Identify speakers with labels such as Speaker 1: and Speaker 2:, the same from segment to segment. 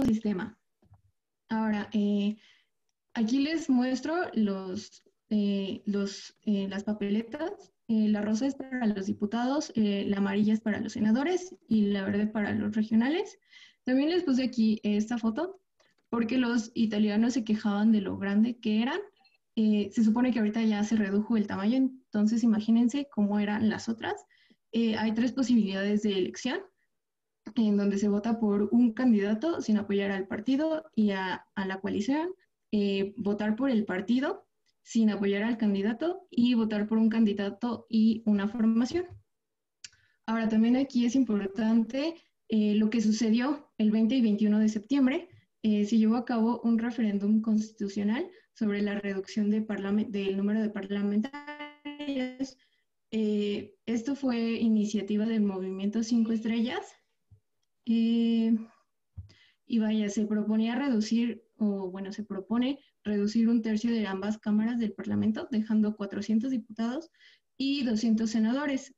Speaker 1: sistema. Ahora, aquí les muestro las papeletas. La rosa es para los diputados, la amarilla es para los senadores y la verde para los regionales. También les puse aquí esta foto porque los italianos se quejaban de lo grande que eran. Se supone que ahorita ya se redujo el tamaño, entonces imagínense cómo eran las otras. Hay tres posibilidades de elección en donde se vota por un candidato sin apoyar al partido y a la coalición, votar por el partido sin apoyar al candidato y votar por un candidato y una formación. Ahora, también aquí es importante lo que sucedió el 20 y 21 de septiembre. Se llevó a cabo un referéndum constitucional sobre la reducción del número de parlamentarios. Esto fue iniciativa del Movimiento Cinco Estrellas. Y vaya, se proponía reducir, o bueno, se propone reducir un tercio de ambas cámaras del Parlamento, dejando 400 diputados y 200 senadores.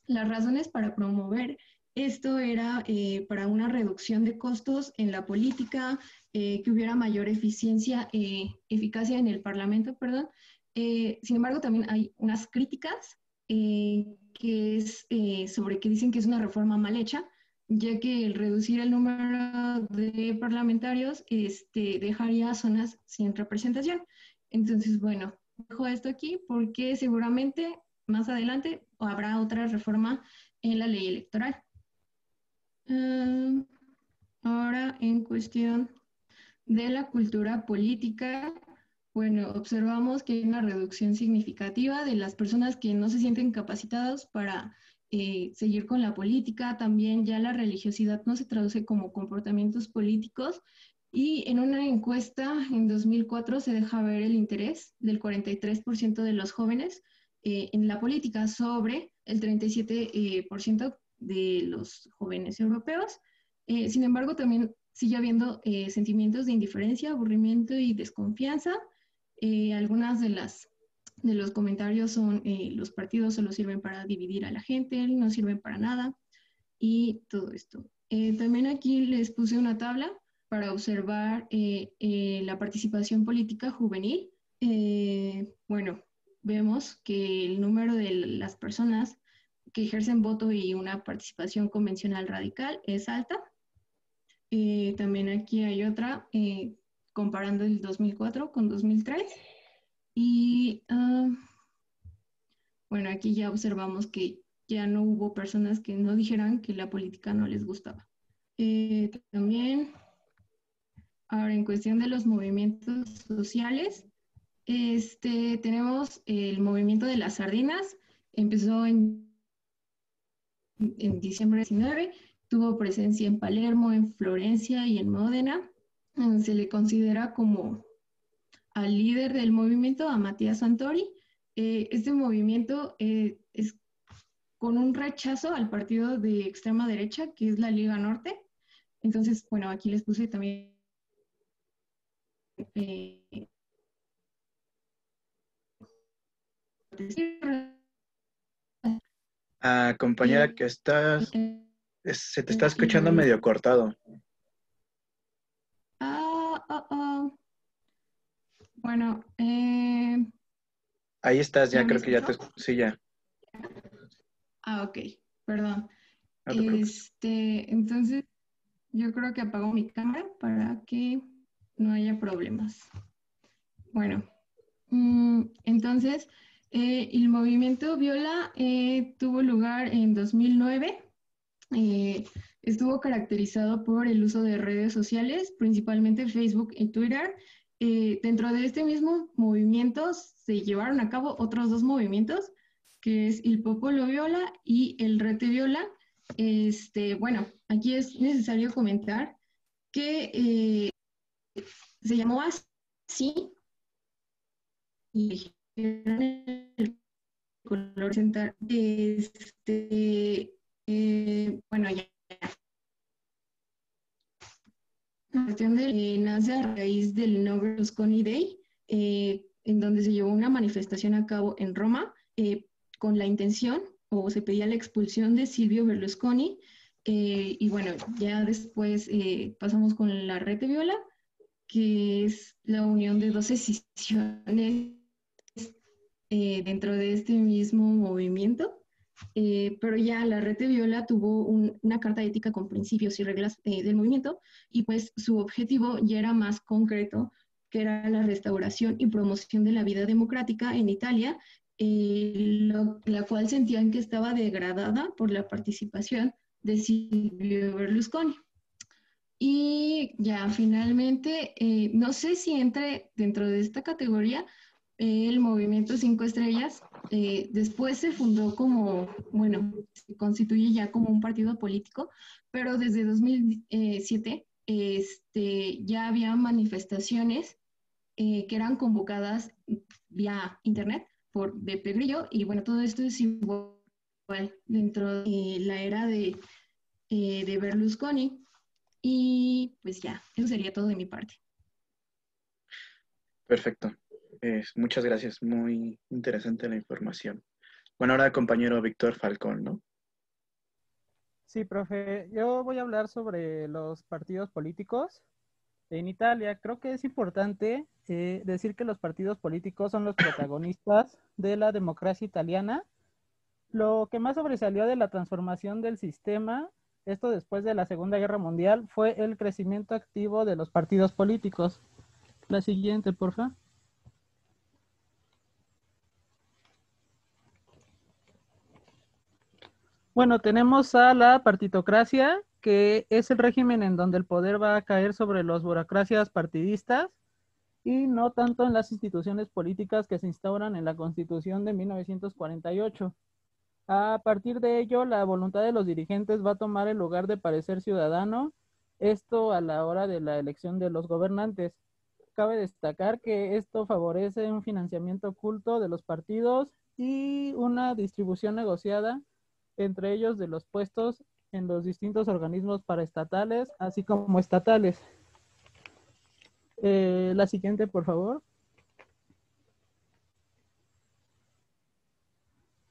Speaker 1: Las razones para promover esto era para una reducción de costos en la política, que hubiera mayor eficacia en el Parlamento, perdón. Sin embargo, también hay unas críticas que es sobre que dicen que es una reforma mal hecha, ya que el reducir el número de parlamentarios dejaría zonas sin representación. Entonces, bueno, dejo esto aquí porque seguramente más adelante habrá otra reforma en la ley electoral. Ahora, en cuestión de la cultura política, bueno, observamos que hay una reducción significativa de las personas que no se sienten capacitadas para seguir con la política. También ya la religiosidad no se traduce como comportamientos políticos. Y en una encuesta en 2004 se deja ver el interés del 43% de los jóvenes en la política sobre el 37% de los jóvenes europeos. Sin embargo, también sigue habiendo sentimientos de indiferencia, aburrimiento y desconfianza. Algunas de los comentarios son los partidos solo sirven para dividir a la gente, no sirven para nada y todo esto. También aquí les puse una tabla para observar la participación política juvenil. Bueno, vemos que el número de las personas que ejercen voto y una participación convencional radical es alta. También aquí hay otra, comparando el 2004 con 2003. Y bueno, aquí ya observamos que ya no hubo personas que no dijeran que la política no les gustaba. También, ahora en cuestión de los movimientos sociales, tenemos el movimiento de las sardinas, empezó en diciembre 19, tuvo presencia en Palermo, en Florencia y en Módena. Se le considera como al líder del movimiento, a Matías Santori. Este movimiento es con un rechazo al partido de extrema derecha, que es la Liga Norte. Entonces, bueno, aquí les puse también
Speaker 2: Compañera, que se te está escuchando medio cortado.
Speaker 1: Bueno,
Speaker 2: ahí estás, ya
Speaker 1: ¿ya me
Speaker 2: creo que ya
Speaker 1: escuchó?
Speaker 2: sí, ya.
Speaker 1: Ok, perdón.
Speaker 2: No te preocupes.
Speaker 1: Entonces, yo creo que apago mi cámara para que no haya problemas. Bueno, entonces, el movimiento Viola tuvo lugar en 2009. Estuvo caracterizado por el uso de redes sociales, principalmente Facebook y Twitter. Dentro de este mismo movimiento se llevaron a cabo otros dos movimientos, que es el Popolo Viola y el Rete Viola. Bueno, aquí es necesario comentar que se llamó así y el color central. Bueno, ya. La cuestión nace a raíz del No Berlusconi Day, en donde se llevó una manifestación a cabo en Roma con la intención, o se pedía la expulsión de Silvio Berlusconi, Y bueno, ya después pasamos con la Red de Viola, que es la unión de dos decisiones dentro de este mismo movimiento. Pero ya la Red de Viola tuvo una carta ética con principios y reglas del movimiento, y pues su objetivo ya era más concreto, que era la restauración y promoción de la vida democrática en Italia, la cual sentían que estaba degradada por la participación de Silvio Berlusconi. Y ya finalmente, no sé si entre dentro de esta categoría el Movimiento Cinco Estrellas. Después se fundó como, bueno, se constituye ya como un partido político, pero desde 2007 ya había manifestaciones que eran convocadas vía internet por Beppe Grillo, y bueno, todo esto es igual dentro de la era de Berlusconi. Y pues ya, eso sería todo de mi parte.
Speaker 2: Perfecto. Muchas gracias. Muy interesante la información. Bueno, ahora compañero Víctor Falcón, ¿no?
Speaker 3: Sí, profe, yo voy a hablar sobre los partidos políticos en Italia. Creo que es importante decir que los partidos políticos son los protagonistas de la democracia italiana. Lo que más sobresalió de la transformación del sistema, esto después de la Segunda Guerra Mundial, fue el crecimiento activo de los partidos políticos. La siguiente, por favor. Bueno, tenemos a la partitocracia, que es el régimen en donde el poder va a caer sobre las burocracias partidistas y no tanto en las instituciones políticas que se instauran en la Constitución de 1948. A partir de ello, la voluntad de los dirigentes va a tomar el lugar de parecer ciudadano, esto a la hora de la elección de los gobernantes. Cabe destacar que esto favorece un financiamiento oculto de los partidos y una distribución negociada entre ellos de los puestos en los distintos organismos paraestatales, así como estatales. La siguiente, por favor.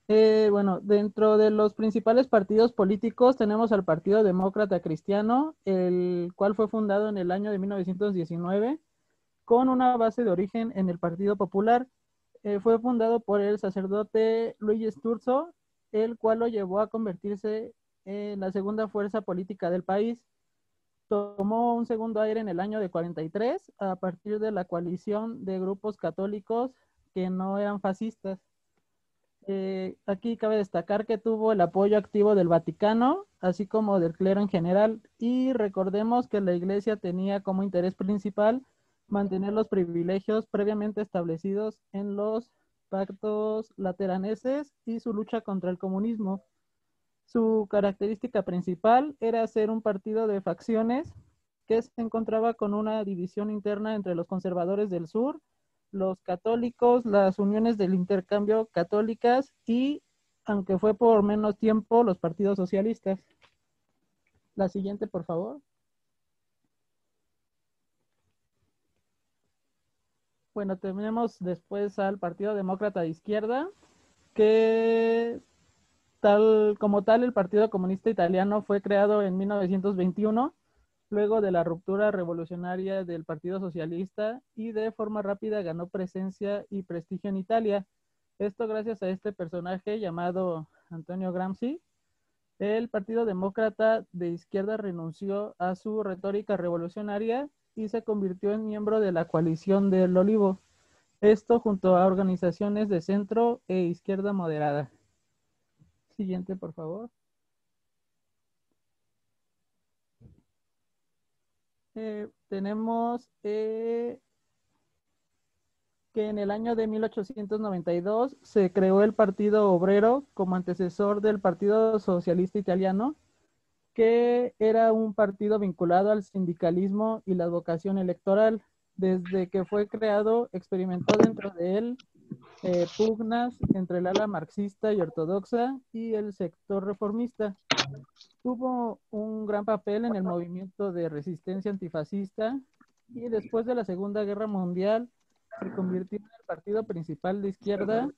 Speaker 3: Bueno, dentro de los principales partidos políticos tenemos al Partido Demócrata Cristiano, el cual fue fundado en el año de 1919 con una base de origen en el Partido Popular. Fue fundado por el sacerdote Luigi Sturzo, el cual lo llevó a convertirse en la segunda fuerza política del país. Tomó un segundo aire en el año de 43 a partir de la coalición de grupos católicos que no eran fascistas. Aquí cabe destacar que tuvo el apoyo activo del Vaticano, así como del clero en general, y recordemos que la Iglesia tenía como interés principal mantener los privilegios previamente establecidos en los pactos lateraneses y su lucha contra el comunismo. Su característica principal era ser un partido de facciones que se encontraba con una división interna entre los conservadores del sur, los católicos, las uniones del intercambio católicas y, aunque fue por menos tiempo, los partidos socialistas. La siguiente, por favor. Bueno, tenemos después al Partido Demócrata de Izquierda, que como tal el Partido Comunista Italiano fue creado en 1921, luego de la ruptura revolucionaria del Partido Socialista, y de forma rápida ganó presencia y prestigio en Italia. Esto gracias a este personaje llamado Antonio Gramsci. El Partido Demócrata de Izquierda renunció a su retórica revolucionaria y se convirtió en miembro de la coalición del Olivo. Esto junto a organizaciones de centro e izquierda moderada. Siguiente, por favor. Tenemos que en el año de 1892 se creó el Partido Obrero como antecesor del Partido Socialista Italiano, que era un partido vinculado al sindicalismo y la vocación electoral. Desde que fue creado, experimentó dentro de él pugnas entre el ala marxista y ortodoxa y el sector reformista. Tuvo un gran papel en el movimiento de resistencia antifascista y después de la Segunda Guerra Mundial se convirtió en el partido principal de izquierda.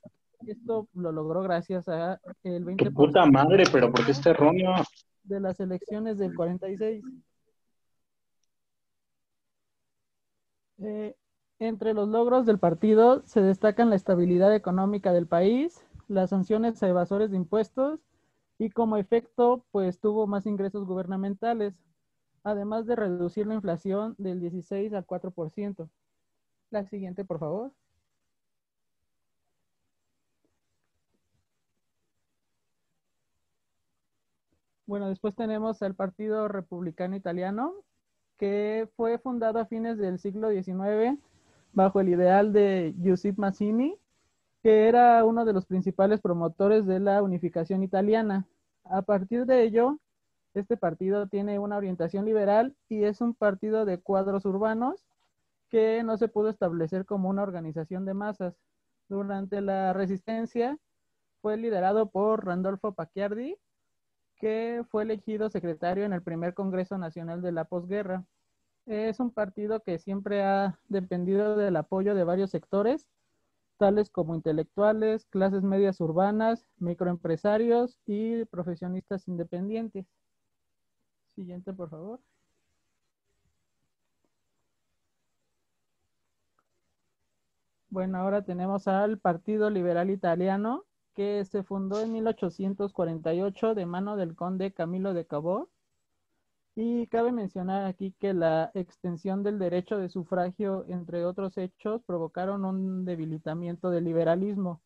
Speaker 3: Esto lo logró gracias a el 20%.
Speaker 4: ¡Puta madre! ¿Pero por qué está erróneo?
Speaker 3: de las elecciones del 46. Entre los logros del partido se destacan la estabilidad económica del país, las sanciones a evasores de impuestos y como efecto, pues tuvo más ingresos gubernamentales, además de reducir la inflación del 16 al 4%. La siguiente, por favor. Bueno, después tenemos al Partido Republicano Italiano, que fue fundado a fines del siglo XIX bajo el ideal de Giuseppe Mazzini, que era uno de los principales promotores de la unificación italiana. A partir de ello, este partido tiene una orientación liberal y es un partido de cuadros urbanos que no se pudo establecer como una organización de masas. Durante la resistencia fue liderado por Randolfo Pacchiardi, que fue elegido secretario en el primer Congreso Nacional de la posguerra. Es un partido que siempre ha dependido del apoyo de varios sectores, tales como intelectuales, clases medias urbanas, microempresarios y profesionistas independientes. Siguiente, por favor. Bueno, ahora tenemos al Partido Liberal Italiano, que se fundó en 1848 de mano del conde Camilo de Cavour. Y cabe mencionar aquí que la extensión del derecho de sufragio, entre otros hechos, provocaron un debilitamiento del liberalismo.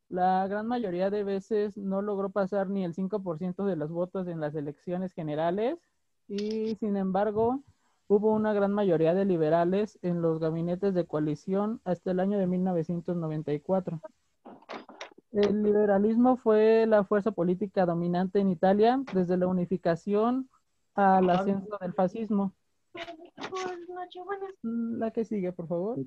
Speaker 3: La gran mayoría de veces no logró pasar ni el 5% de los votos en las elecciones generales y, sin embargo, hubo una gran mayoría de liberales en los gabinetes de coalición hasta el año de 1994. El liberalismo fue la fuerza política dominante en Italia desde la unificación al ascenso del fascismo. La que sigue, por favor.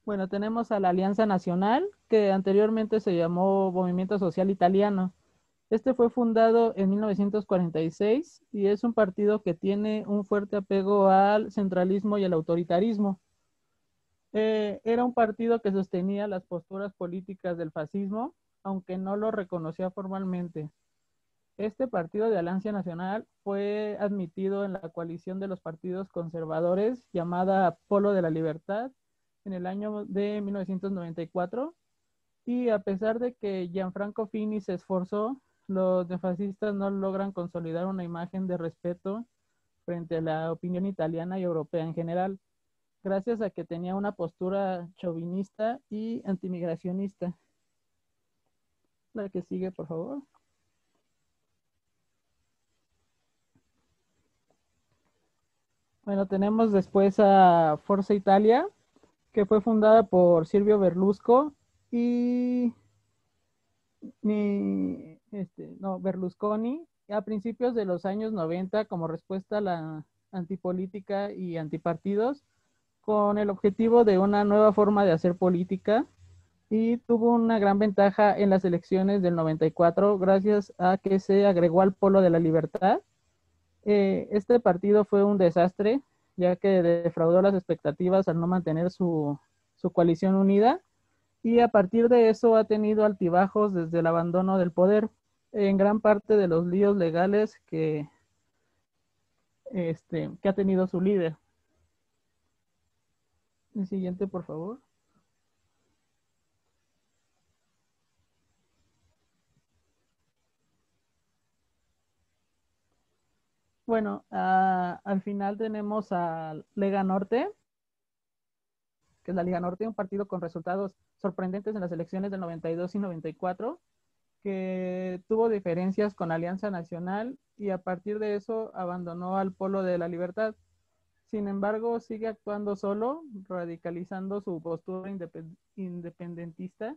Speaker 3: Bueno, tenemos a la Alianza Nacional, que anteriormente se llamó Movimiento Social Italiano. Este fue fundado en 1946 y es un partido que tiene un fuerte apego al centralismo y al autoritarismo. Era un partido que sostenía las posturas políticas del fascismo, aunque no lo reconocía formalmente. Este partido de Alianza Nacional fue admitido en la coalición de los partidos conservadores llamada Polo de la Libertad en el año de 1994 y a pesar de que Gianfranco Fini se esforzó, los neofascistas no logran consolidar una imagen de respeto frente a la opinión italiana y europea en general, gracias a que tenía una postura chauvinista y antimigracionista. La que sigue, por favor. Bueno, tenemos después a Forza Italia, que fue fundada por Silvio Berlusconi Berlusconi a principios de los años 90 como respuesta a la antipolítica y antipartidos, con el objetivo de una nueva forma de hacer política y tuvo una gran ventaja en las elecciones del 94 gracias a que se agregó al Polo de la Libertad. Este partido fue un desastre, ya que defraudó las expectativas al no mantener su coalición unida y a partir de eso ha tenido altibajos desde el abandono del poder en gran parte de los líos legales que ha tenido su líder. El siguiente, por favor. Bueno, al final tenemos a Lega Norte, que es la Liga Norte, un partido con resultados sorprendentes en las elecciones del 92 y 94, que tuvo diferencias con Alianza Nacional y a partir de eso abandonó al Polo de la Libertad. Sin embargo, sigue actuando solo, radicalizando su postura independentista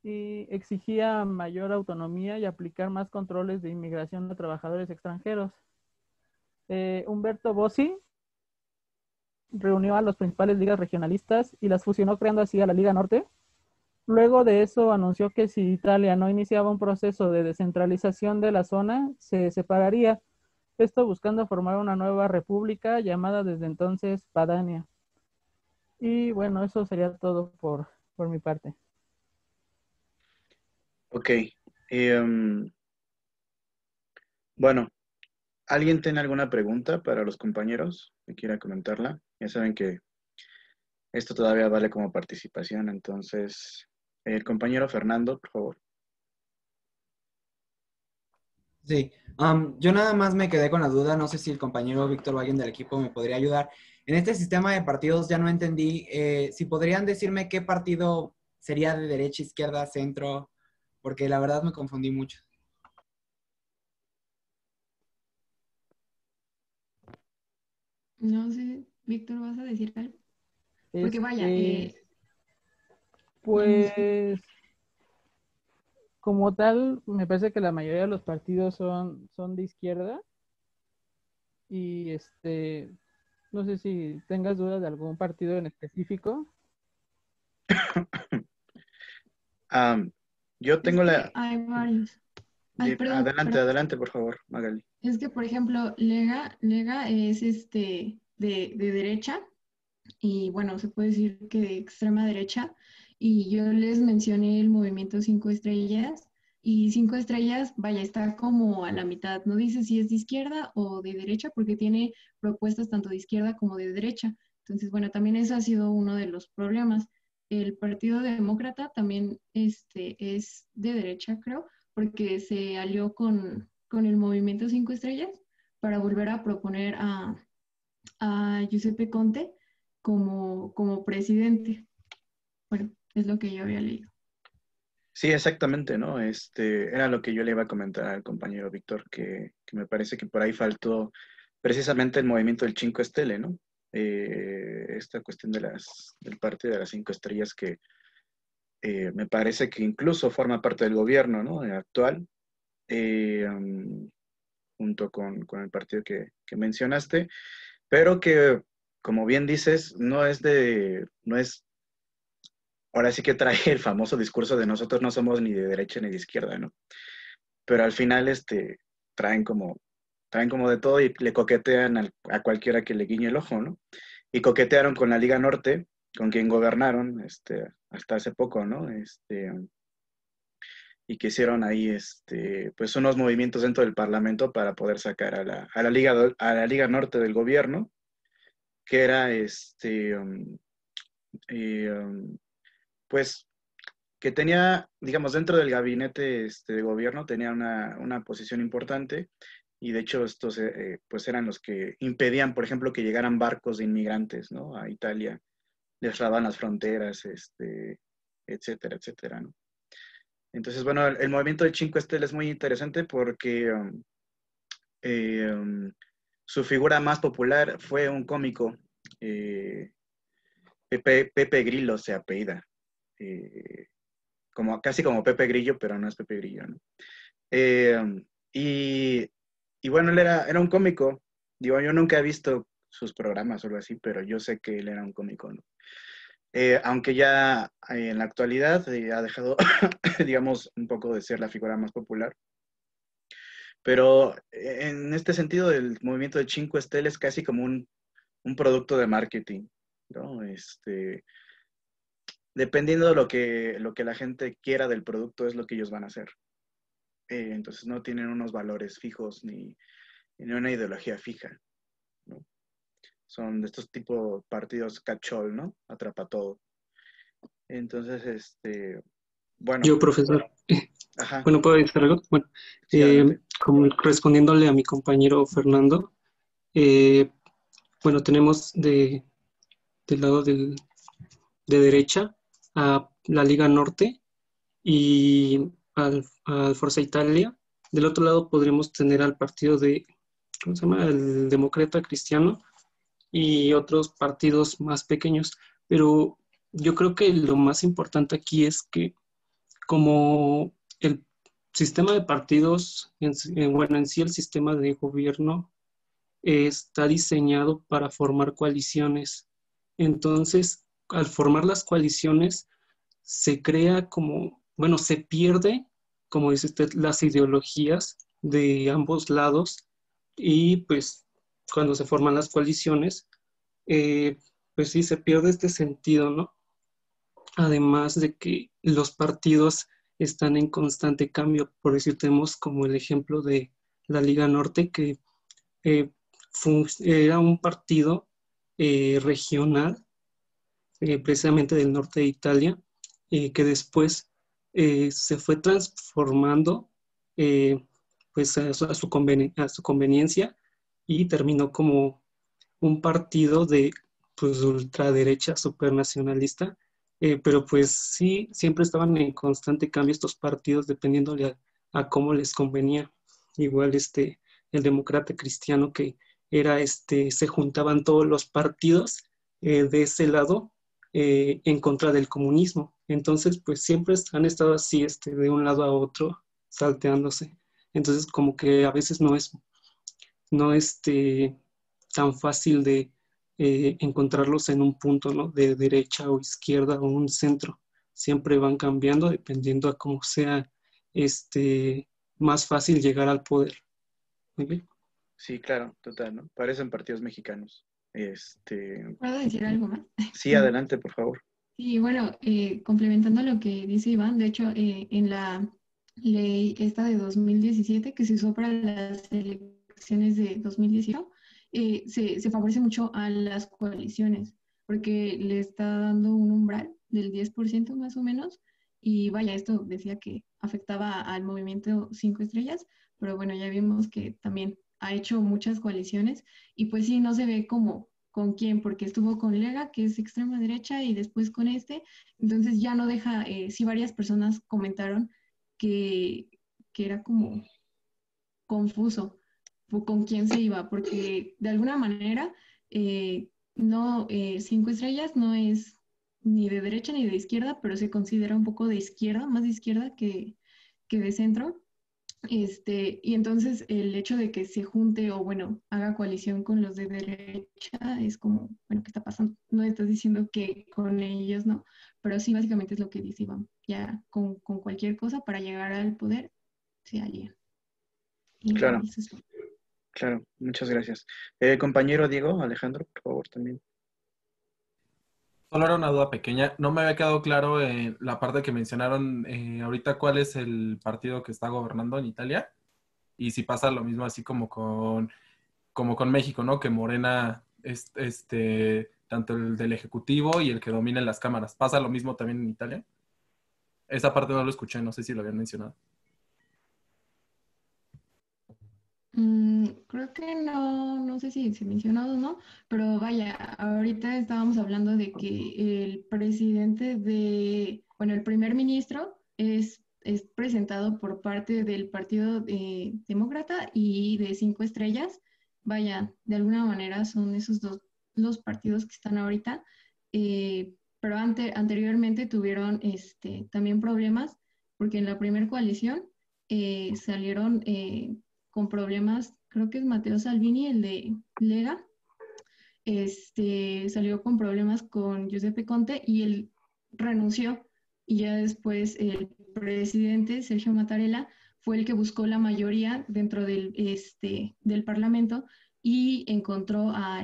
Speaker 3: y exigía mayor autonomía y aplicar más controles de inmigración a trabajadores extranjeros. Umberto Bossi reunió a las principales ligas regionalistas y las fusionó creando así a la Liga Norte. Luego de eso anunció que si Italia no iniciaba un proceso de descentralización de la zona, se separaría, esto buscando formar una nueva república llamada desde entonces Padania. Y bueno, eso sería todo por mi parte.
Speaker 2: Ok. Bueno, ¿alguien tiene alguna pregunta para los compañeros que quiera comentarla? Ya saben que esto todavía vale como participación, entonces, el compañero Fernando, por favor.
Speaker 4: Sí, yo nada más me quedé con la duda, no sé si el compañero Víctor o alguien del equipo me podría ayudar. En este sistema de partidos ya no entendí, si podrían decirme qué partido sería de derecha, izquierda, centro, porque la verdad me confundí mucho.
Speaker 1: No sé, Víctor, ¿vas a decir algo? Porque vaya,
Speaker 3: Este,
Speaker 1: en-
Speaker 3: pues como tal, me parece que la mayoría de los partidos son de izquierda y no sé si tengas dudas de algún partido en específico.
Speaker 2: Am, yo
Speaker 1: es
Speaker 2: tengo
Speaker 1: que
Speaker 2: la...
Speaker 1: hay varios. Ay, perdón,
Speaker 2: Adelante,
Speaker 1: perdón.
Speaker 2: adelante, por favor, Magali.
Speaker 1: Es que, por ejemplo, Lega es de derecha y bueno, se puede decir que de extrema derecha. Y yo les mencioné el movimiento Cinco Estrellas y Cinco Estrellas, vaya, está como a la mitad. No dice si es de izquierda o de derecha porque tiene propuestas tanto de izquierda como de derecha. Entonces, bueno, también ese ha sido uno de los problemas. El Partido Demócrata también es de derecha, creo, porque se alió con el movimiento Cinco Estrellas para volver a proponer a Giuseppe Conte como presidente. Bueno, es lo que yo había leído.
Speaker 2: Sí, exactamente, ¿no? Era lo que yo le iba a comentar al compañero Víctor, que me parece que por ahí faltó precisamente el movimiento del Cinco Stelle, ¿no? Esta cuestión del partido de las cinco estrellas que me parece que incluso forma parte del gobierno, ¿no? Actual, junto con el partido que mencionaste, pero que, como bien dices, no es, ahora sí que trae el famoso discurso de nosotros no somos ni de derecha ni de izquierda, ¿no? Pero al final, traen como, traen como de todo y le coquetean a cualquiera que le guiñe el ojo, ¿no? Y coquetearon con la Liga Norte, con quien gobernaron, hasta hace poco, ¿no? Y que hicieron ahí, pues unos movimientos dentro del Parlamento para poder sacar a la Liga Norte del gobierno, que era, pues, que tenía, digamos, dentro del gabinete de gobierno, tenía una posición importante y de hecho estos pues eran los que impedían, por ejemplo, que llegaran barcos de inmigrantes, ¿no? A Italia, les cerraban las fronteras, etcétera, etcétera, ¿no? Entonces, bueno, el movimiento de Cinque Stelle es muy interesante porque eh, um, su figura más popular fue un cómico, eh, Pepe Grillo se apellida, eh, casi como Pepe Grillo, pero no es Pepe Grillo, ¿no? Eh, y, y bueno, era un cómico. Digo, yo nunca he visto sus programas o algo así, pero yo sé que él era un cómico, ¿no? Aunque ya en la actualidad ha dejado, digamos, un poco de ser la figura más popular. Pero en este sentido, el movimiento de Cinque Stelle es casi como un producto de marketing, ¿no? Dependiendo de lo que la gente quiera del producto, es lo que ellos van a hacer. Entonces no tienen unos valores fijos ni una ideología fija, ¿no? Son de estos tipos partidos cachol, ¿no? Atrapa todo. Entonces, bueno,
Speaker 5: Yo, profesor,
Speaker 2: ajá,
Speaker 5: bueno, ¿puedo decir algo? Bueno,
Speaker 2: sí, adelante.
Speaker 5: como respondiéndole a mi compañero Fernando, eh, bueno, tenemos del lado de derecha a la Liga Norte y al Forza Italia. Del otro lado podríamos tener al partido ¿cómo se llama? El Demócrata Cristiano y otros partidos más pequeños. Pero yo creo que lo más importante aquí es que como el sistema de partidos, bueno, en sí el sistema de gobierno está diseñado para formar coaliciones. Entonces, al formar las coaliciones, se crea como, bueno, se pierde, como dice usted, las ideologías de ambos lados y pues cuando se forman las coaliciones, eh, pues sí, se pierde este sentido, ¿no? Además de que los partidos están en constante cambio. Por decir, tenemos como el ejemplo de la Liga Norte, que eh, era un partido regional, precisamente del norte de Italia, que después se fue transformando eh, pues a su conveniencia y terminó como un partido de pues ultraderecha supernacionalista, pero pues sí, siempre estaban en constante cambio estos partidos dependiendo a cómo les convenía. Igual el demócrata cristiano que era se juntaban todos los partidos de ese lado en contra del comunismo. Entonces, pues siempre han estado así, de un lado a otro, salteándose. Entonces, como que a veces no tan fácil de encontrarlos en un punto, ¿no? De derecha o izquierda o un centro. Siempre van cambiando dependiendo a cómo sea más fácil llegar al poder. Muy bien.
Speaker 2: Sí, claro, total, ¿no? Parecen partidos mexicanos.
Speaker 1: ¿Puedo decir algo más?
Speaker 2: Sí, adelante, por favor.
Speaker 1: Sí, bueno, complementando lo que dice Iván, de hecho, en la ley esta de 2017 que se usó para las elecciones de 2018, se favorece mucho a las coaliciones, porque le está dando un umbral del 10% más o menos, y vaya, esto decía que afectaba al movimiento Cinco Estrellas, pero bueno, ya vimos que también ha hecho muchas coaliciones, y pues sí, no se ve como con quién, porque estuvo con Lega, que es extrema derecha, y después con entonces ya no deja, sí varias personas comentaron que, que era como confuso con quién se iba, porque de alguna manera no, Cinco Estrellas no es ni de derecha ni de izquierda, pero se considera un poco de izquierda, más de izquierda que de centro. Y entonces el hecho de que se junte o bueno, haga coalición con los de derecha es como, bueno, ¿qué está pasando? No estás diciendo que con ellos no, pero sí básicamente es lo que dice Iván, ya con cualquier cosa para llegar al poder se alía. Y
Speaker 2: Claro,
Speaker 1: eso es todo.
Speaker 2: claro, muchas gracias. Compañero Diego, Alejandro, por favor, también.
Speaker 6: Solo era una duda pequeña. No me había quedado claro en la parte que mencionaron ahorita cuál es el partido que está gobernando en Italia y si pasa lo mismo así como con México, ¿no? Que Morena es tanto el del Ejecutivo y el que domina en las cámaras. ¿Pasa lo mismo también en Italia? Esa parte no lo escuché, no sé si lo habían mencionado.
Speaker 1: Creo que no, no sé si se mencionó o no, pero vaya, ahorita estábamos hablando de que el presidente bueno, el primer ministro es presentado por parte del Partido Demócrata y de Cinco Estrellas. Vaya, de alguna manera son esos dos los partidos que están ahorita, pero anteriormente tuvieron también problemas porque en la primera coalición salieron con problemas, creo que es Matteo Salvini, el de Lega, salió con problemas con Giuseppe Conte y él renunció. Y ya después el presidente, Sergio Mattarella, fue el que buscó la mayoría dentro del Parlamento y encontró a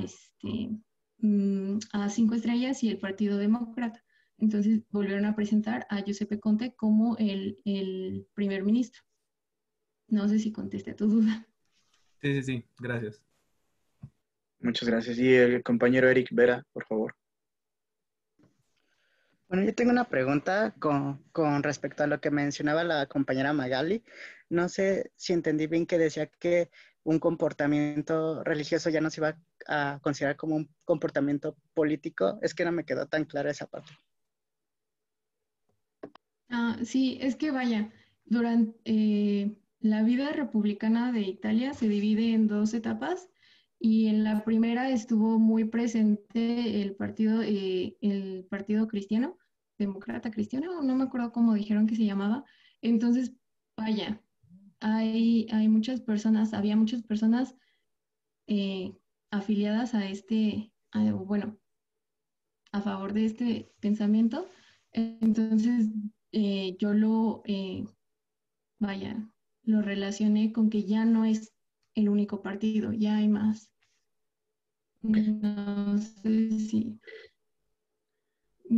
Speaker 1: Cinco Estrellas y el Partido Demócrata. Entonces volvieron a presentar a Giuseppe Conte como el primer ministro. No sé si contesté a tu duda.
Speaker 6: Sí, sí, sí, gracias.
Speaker 2: Muchas gracias. Y el compañero Eric Vera, por favor.
Speaker 7: Bueno, yo tengo una pregunta con respecto a lo que mencionaba la compañera Magali. No sé si entendí bien que decía que un comportamiento religioso ya no se iba a considerar como un comportamiento político. Es que no me quedó tan clara esa parte.
Speaker 1: Sí, es que vaya, durante la vida republicana de Italia se divide en dos etapas y en la primera estuvo muy presente el partido cristiano, demócrata cristiano, no me acuerdo cómo dijeron que se llamaba. Entonces, vaya, hay muchas personas, había muchas personas eh, afiliadas bueno, a favor de este pensamiento. Entonces, yo vaya, lo relacioné con que ya no es el único partido, ya hay No sé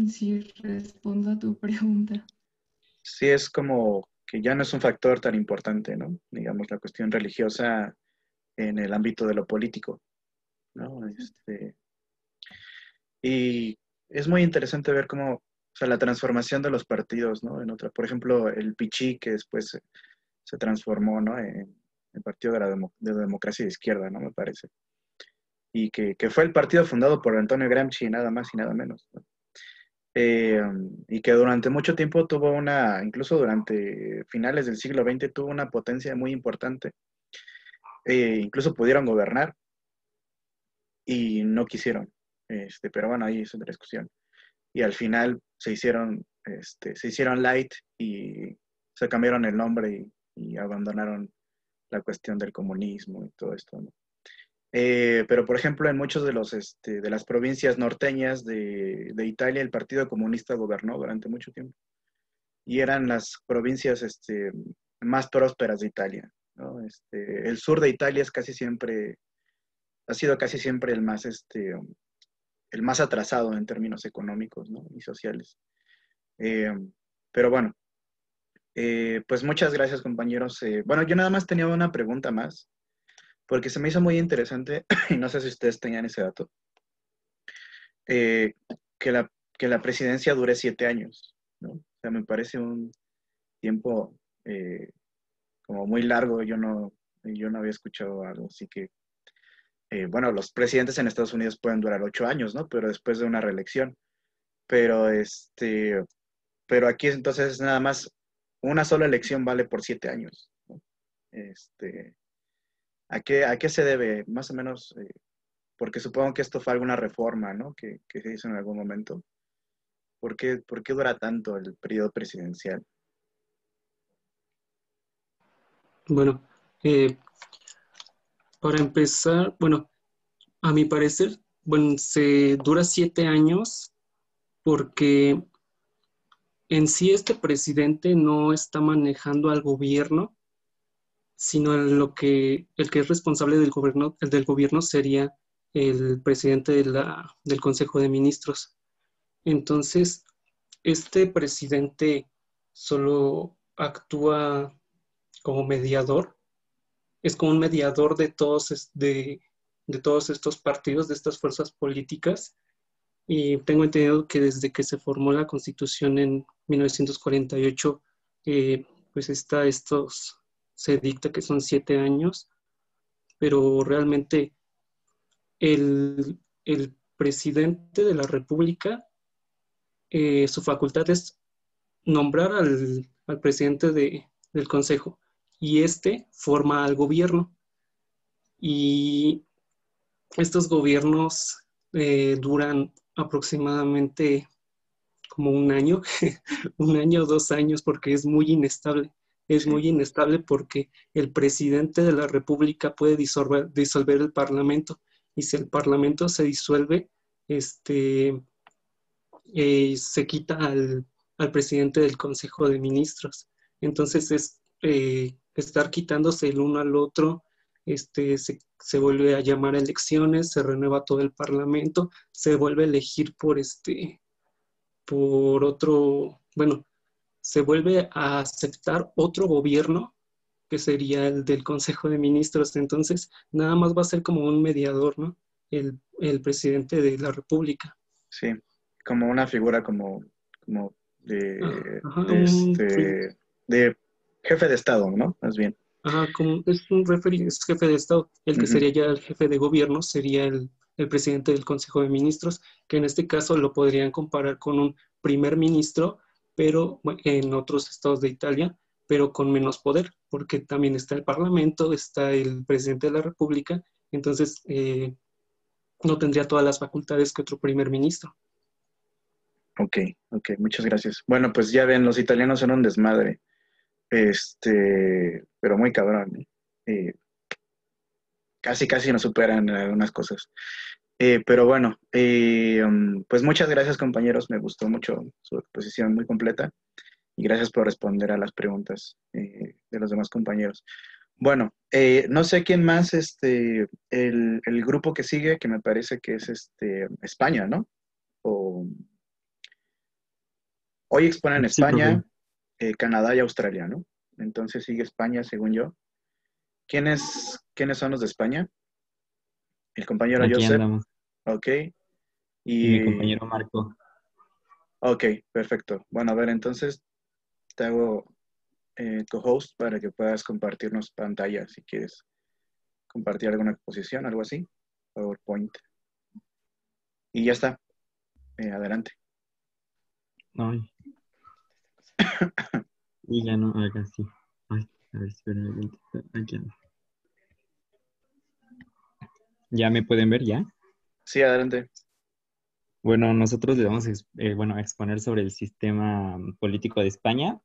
Speaker 1: si respondo a tu pregunta.
Speaker 2: Sí, es como que ya no es un factor tan importante, ¿no? Digamos, la cuestión religiosa en el ámbito de lo político, ¿no? Y es muy interesante ver cómo, o sea, la transformación de los partidos, ¿no? En otra, por ejemplo, el Pichí, que después se transformó, ¿no? En el Partido de la Democracia de Izquierda, ¿no? Me parece. Y que fue el partido fundado por Antonio Gramsci, nada más y nada menos, ¿no? Y que durante mucho tiempo tuvo incluso durante finales del siglo XX, tuvo una potencia muy importante. Incluso pudieron gobernar y no quisieron. Pero bueno, ahí es otra discusión. Y al final se hicieron light y se cambiaron el nombre y abandonaron la cuestión del comunismo y todo esto, ¿no? Pero, por ejemplo, en muchos de las provincias norteñas de Italia, el Partido Comunista gobernó durante mucho tiempo. Y eran las provincias más prósperas de Italia, ¿no? El sur de Italia ha sido casi siempre el más atrasado en términos económicos, ¿no? Y sociales. Eh, pero bueno, pues muchas gracias, compañeros. Bueno, yo nada más tenía una pregunta más, porque se me hizo muy interesante, y no sé si ustedes tenían ese dato, eh, que la presidencia dure 7 años, ¿no? O sea, me parece un tiempo como muy largo. Yo no había escuchado algo así que, bueno, los presidentes en Estados Unidos pueden durar 8 años, ¿no? Pero después de una reelección. Pero pero aquí entonces nada más una sola elección vale por 7 años, ¿no? Este, ¿a qué se debe? Más o menos, porque supongo que esto fue alguna reforma, ¿no? Que se hizo en algún momento. ¿Por qué dura tanto el periodo presidencial?
Speaker 5: Bueno, para empezar, bueno, a mi parecer, bueno, se dura 7 años porque en sí este presidente no está manejando al gobierno, sino el que es responsable del gobierno, el del gobierno sería el presidente del Consejo de Ministros. Entonces, este presidente solo actúa como mediador, es como un mediador de todos estos partidos, de estas fuerzas políticas. Y tengo entendido que desde que se formó la Constitución en 1948, pues se dicta que son 7 años, pero realmente el presidente de la República, su facultad es nombrar al presidente del Consejo y este forma al gobierno. Y estos gobiernos duran aproximadamente como un año, un año o 2 años, porque es muy inestable. Es
Speaker 2: Sí,
Speaker 5: muy inestable porque el presidente de la República puede disolver el Parlamento, y si el Parlamento se disuelve, se quita al presidente del Consejo de Ministros. Entonces es estar quitándose el uno al otro. Se vuelve a llamar a elecciones, se renueva todo el Parlamento, se vuelve a elegir por otro, bueno, se vuelve a aceptar otro gobierno que sería el del Consejo de Ministros. Entonces, nada más va a ser como un mediador, ¿no? El presidente de la República.
Speaker 2: sí, como una figura como de,
Speaker 5: Ajá,
Speaker 2: de de jefe de Estado, ¿no? Más bien.
Speaker 5: como es un es jefe de Estado. El que
Speaker 2: Ujú.
Speaker 5: sería ya el jefe de gobierno sería el presidente del Consejo de Ministros, que en este caso lo podrían comparar con un primer ministro, pero en otros estados de Italia, pero con menos poder, porque también está el Parlamento, está el presidente de la República. Entonces no tendría todas las facultades que otro primer ministro.
Speaker 2: Ok, ok, muchas gracias. Bueno, pues ya ven, los italianos son un desmadre, pero muy cabrón, ¿eh? Casi, casi nos superan en algunas cosas. Pero bueno, pues muchas gracias, compañeros. Me gustó mucho su exposición, muy completa. Y gracias por responder a las preguntas de los demás compañeros. Bueno, no sé quién más, el grupo que sigue, que me parece que es España, ¿no? O, hoy exponen
Speaker 8: Sí, profe.
Speaker 2: España, Canadá y Australia, ¿no? Entonces sigue España, según yo. ¿Quiénes son los de España? El compañero
Speaker 8: Aquí
Speaker 2: Joseph,
Speaker 8: andamos.
Speaker 2: ok.
Speaker 8: Y mi
Speaker 2: Y,
Speaker 8: compañero Marco.
Speaker 2: ok, perfecto. Bueno, a ver, entonces te hago co-host para que puedas compartirnos pantalla si quieres compartir alguna exposición, algo así, PowerPoint. Y ya está, adelante.
Speaker 8: Ay, y ya no haga así. Ay, a ver, espera, aquí ando. ¿Ya me pueden ver ya?
Speaker 2: Sí, adelante.
Speaker 8: Bueno, nosotros le vamos a, a exponer sobre el sistema político de España.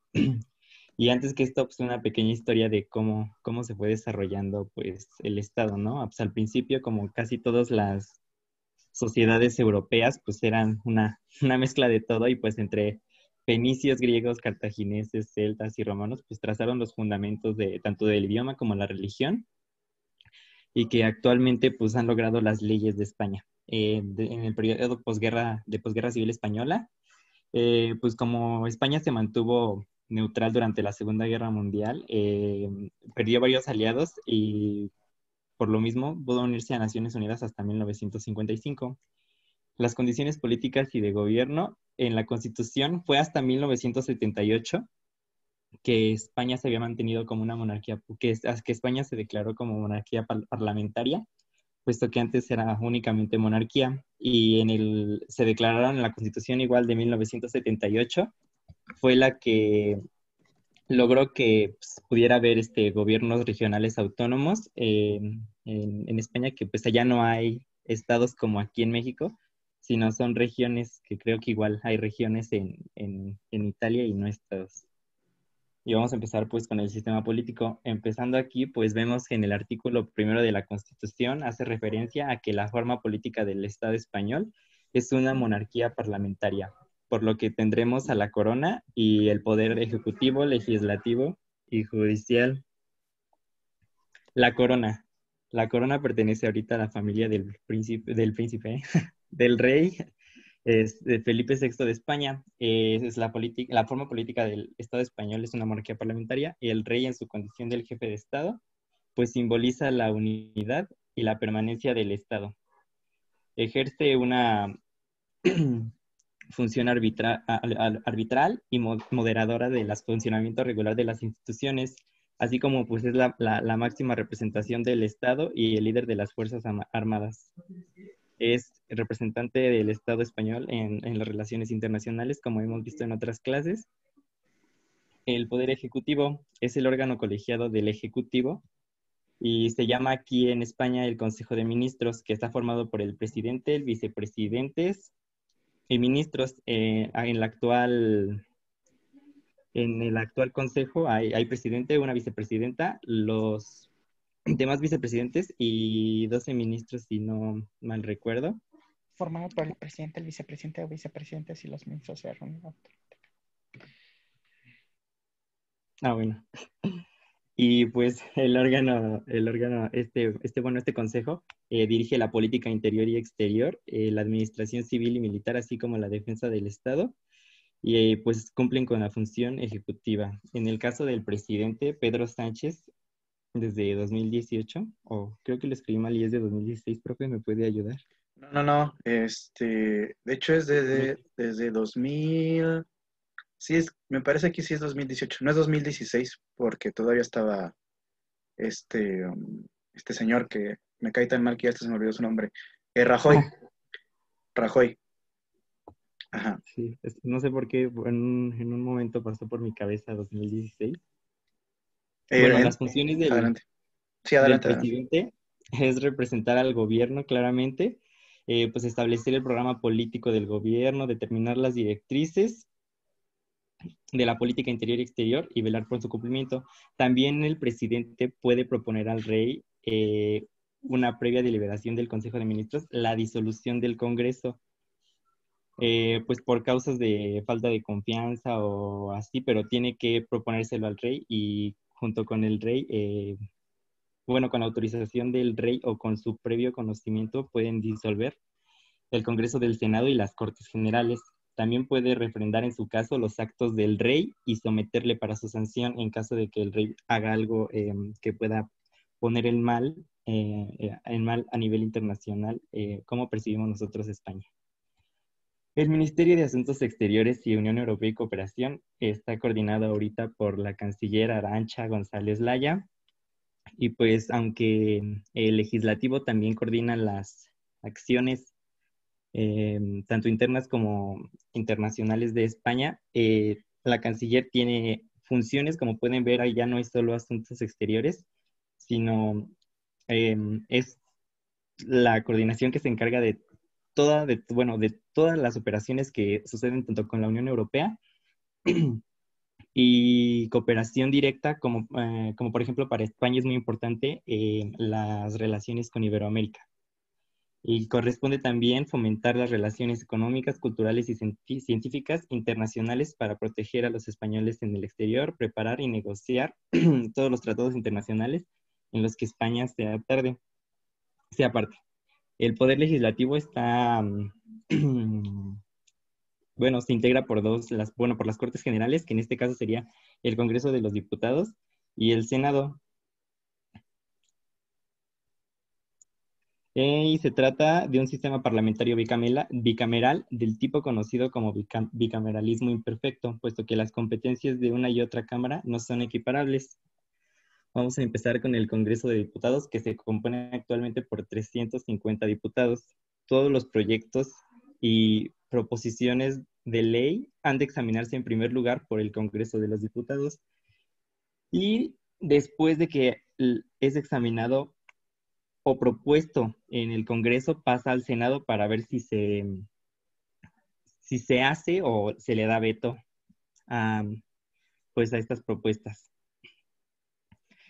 Speaker 8: Y antes que esto, pues una pequeña historia de cómo se fue desarrollando pues el Estado, ¿no? Pues al principio, como casi todas las sociedades europeas, pues eran una mezcla de todo y pues entre fenicios, griegos, cartagineses, celtas y romanos, pues trazaron los fundamentos de tanto del idioma como la religión y que actualmente pues han logrado las leyes de España. En el periodo posguerra civil española, pues como España se mantuvo neutral durante la Segunda Guerra Mundial, perdió varios aliados y por lo mismo pudo unirse a Naciones Unidas hasta 1955. Las condiciones políticas y de gobierno en la Constitución fue hasta 1978 que España se había mantenido como una monarquía, que España se declaró como monarquía parlamentaria, puesto que antes era únicamente monarquía, y se declararon en la Constitución igual de 1978, fue la que logró que pues, pudiera haber gobiernos regionales autónomos en España, que pues allá no hay estados como aquí en México, sino son regiones, que creo que igual hay regiones en Italia y no estados. Y vamos a empezar pues con el sistema político. Empezando aquí, pues vemos que en el artículo primero de la Constitución hace referencia a que la forma política del Estado español es una monarquía parlamentaria, por lo que tendremos a la corona y el poder ejecutivo, legislativo y judicial. La corona. La corona pertenece ahorita a la familia del príncipe, del rey es de Felipe VI de España. Es la forma política del Estado español es una monarquía parlamentaria y el rey en su condición del jefe de Estado, pues simboliza la unidad y la permanencia del Estado. Ejerce una función arbitral y moderadora del funcionamiento regular de las instituciones, así como pues es la máxima representación del Estado y el líder de las Fuerzas Armadas. Es representante del Estado español en las relaciones internacionales, como hemos visto en otras clases. El Poder Ejecutivo es el órgano colegiado del Ejecutivo y se llama aquí en España el Consejo de Ministros, que está formado por el presidente, el vicepresidentes y ministros. En el actual consejo hay presidente, una vicepresidenta, los demás vicepresidentes y 12 ministros, si no mal recuerdo.
Speaker 7: Formado por el presidente, el vicepresidente o vicepresidentes y los ministros se reúnen.
Speaker 8: Bueno. Y pues este consejo dirige la política interior y exterior, la administración civil y militar, así como la defensa del Estado, y pues cumplen con la función ejecutiva. En el caso del presidente Pedro Sánchez, desde 2018, o creo que lo escribí mal y es de 2016, profe, ¿me puede ayudar?
Speaker 2: No. De hecho es desde 2000. Sí, me parece que sí es 2018. No es 2016, porque todavía estaba este señor que me cae tan mal que ya hasta se me olvidó su nombre. Rajoy. Rajoy. Ajá.
Speaker 8: Sí, no sé por qué en un momento pasó por mi cabeza 2016. Bueno, las funciones
Speaker 2: Adelante. Sí,
Speaker 8: del
Speaker 2: adelante.
Speaker 8: presidente es representar al gobierno claramente, pues establecer el programa político del gobierno, determinar las directrices de la política interior y exterior y velar por su cumplimiento. También el presidente puede proponer al rey una previa deliberación del Consejo de Ministros, la disolución del Congreso, pues por causas de falta de confianza o así, pero tiene que proponérselo al rey y junto con el rey bueno, con la autorización del rey o con su previo conocimiento pueden disolver el Congreso del Senado y las Cortes Generales. También puede refrendar en su caso los actos del rey y someterle para su sanción en caso de que el rey haga algo que pueda poner en mal a nivel internacional, como percibimos nosotros España. El Ministerio de Asuntos Exteriores y Unión Europea y Cooperación está coordinado ahorita por la canciller Arantxa González Laya, y pues aunque el legislativo también coordina las acciones tanto internas como internacionales de España, la canciller tiene funciones, como pueden ver, ahí ya no es solo asuntos exteriores, sino es la coordinación que se encarga de todas las operaciones que suceden tanto con la Unión Europea y cooperación directa, como por ejemplo para España es muy importante las relaciones con Iberoamérica. Y corresponde también fomentar las relaciones económicas, culturales y científicas internacionales para proteger a los españoles en el exterior, preparar y negociar todos los tratados internacionales en los que España sea parte. El poder legislativo está, bueno, se integra por por las Cortes Generales, que en este caso sería el Congreso de los Diputados y el Senado. Y se trata de un sistema parlamentario bicameral del tipo conocido como bicameralismo imperfecto, puesto que las competencias de una y otra cámara no son equiparables. Vamos a empezar con el Congreso de Diputados, que se compone actualmente por 350 diputados. Todos los proyectos y proposiciones de ley han de examinarse en primer lugar por el Congreso de los Diputados, y después de que es examinado o propuesto en el Congreso, pasa al Senado para ver si se hace o se le da veto a estas propuestas.